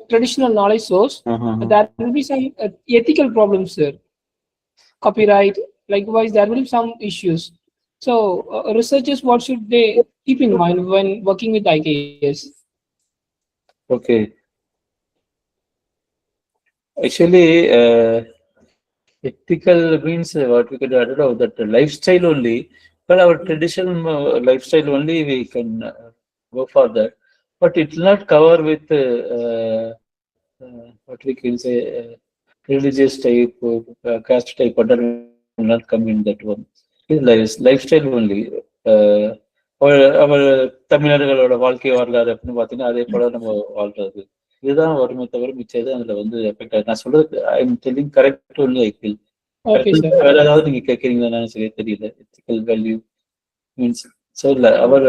traditional knowledge source, there will be some ethical problems, sir. Copyright, likewise, there will be some issues. So, researchers, what should they keep in mind when working with IKS? Okay. Actually, ethical means what we could add out that lifestyle only. But our traditional lifestyle only we can go for that. But it will not cover with what we can say religious type, caste type, but that will not come in that one. It's lifestyle only. our தமிழர்களோட வாழ்க்கை வரலாறு அப்படின்னு பார்த்தீங்கன்னா அதே போல நம்ம வாழ்றது இதுதான் வருமே தவிர மிச்சது அதுல வந்து எஃபெக்ட் ஆகுது. நான் சொல்றது I am telling correct only I feel. வேற ஏதாவது நீங்க கேட்கறீங்களான்னு சரியா தெரியல. Ethical value means so our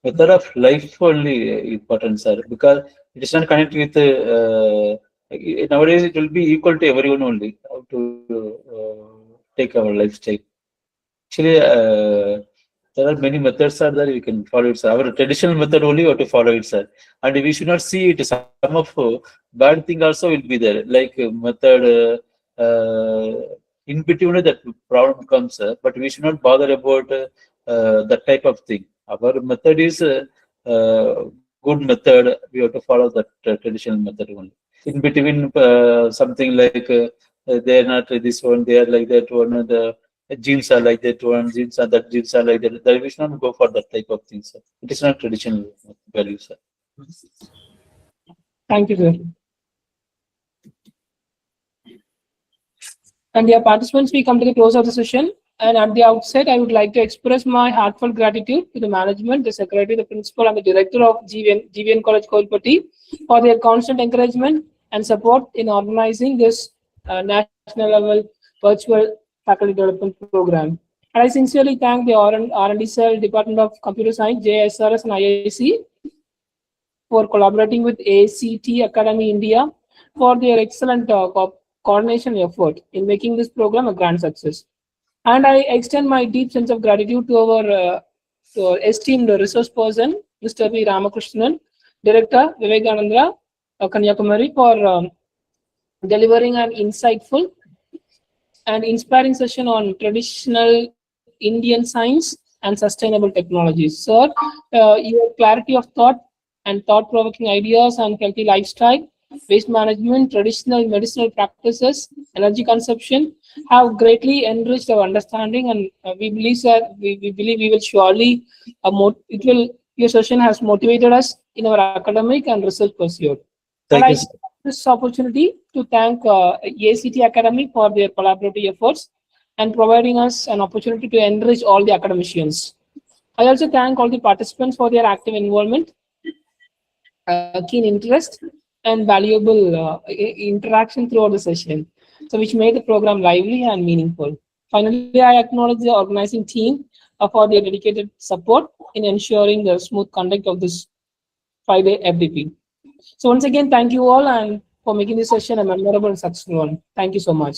method of life only important, sir, because it is not connected with nowadays it will be equal to everyone only how to take our lifestyle. Actually, there are many methods are there we can follow it, sir. Our traditional method only we have to follow it, sir, and we should not see it some of bad thing also will be there, like method in between that problem comes, sir, but we should not bother about that type of thing. Our method is good method. We have to follow that traditional method only. In between something like they are not this one, they are like that one, the genes are like that one, genes are that, genes are like that. We should not go for that type of things, sir. It is not traditional value, sir. Thank you, sir. And dear participants, we come to the close of the session. And at the outset, I would like to express my heartfelt gratitude to the management, the secretary, the principal, and the director of GVN College Kolpati for their constant encouragement and support in organizing this national level virtual faculty development program. And I sincerely thank the R&D Cell, Department of Computer Science, JSRS, and IIC for collaborating with ACT Academy India for their excellent coordination effort in making this program a grand success. And I extend my deep sense of gratitude to our esteemed resource person, Mr.V.RAMAKRISHNAN, Director, Vivekananda, Kanyakumari, for delivering an insightful and inspiring session on traditional Indian science and sustainable technologies. Sir, your clarity of thought and thought-provoking ideas on healthy lifestyle, waste management, traditional medicinal practices, energy consumption have greatly enriched our understanding, and we believe, sir, we believe we will surely your session has motivated us in our academic and research pursuit. Thank you, sir. This opportunity to thank ACT Academy for their collaborative efforts and providing us an opportunity to enrich all the academicians. I also thank all the participants for their active involvement, keen interest, and valuable interaction throughout the session, so which made the program lively and meaningful. Finally, I acknowledge the organizing team for their dedicated support in ensuring the smooth conduct of this Friday FDP. So once again, thank you all and for making this session a memorable and successful one. Thank you so much.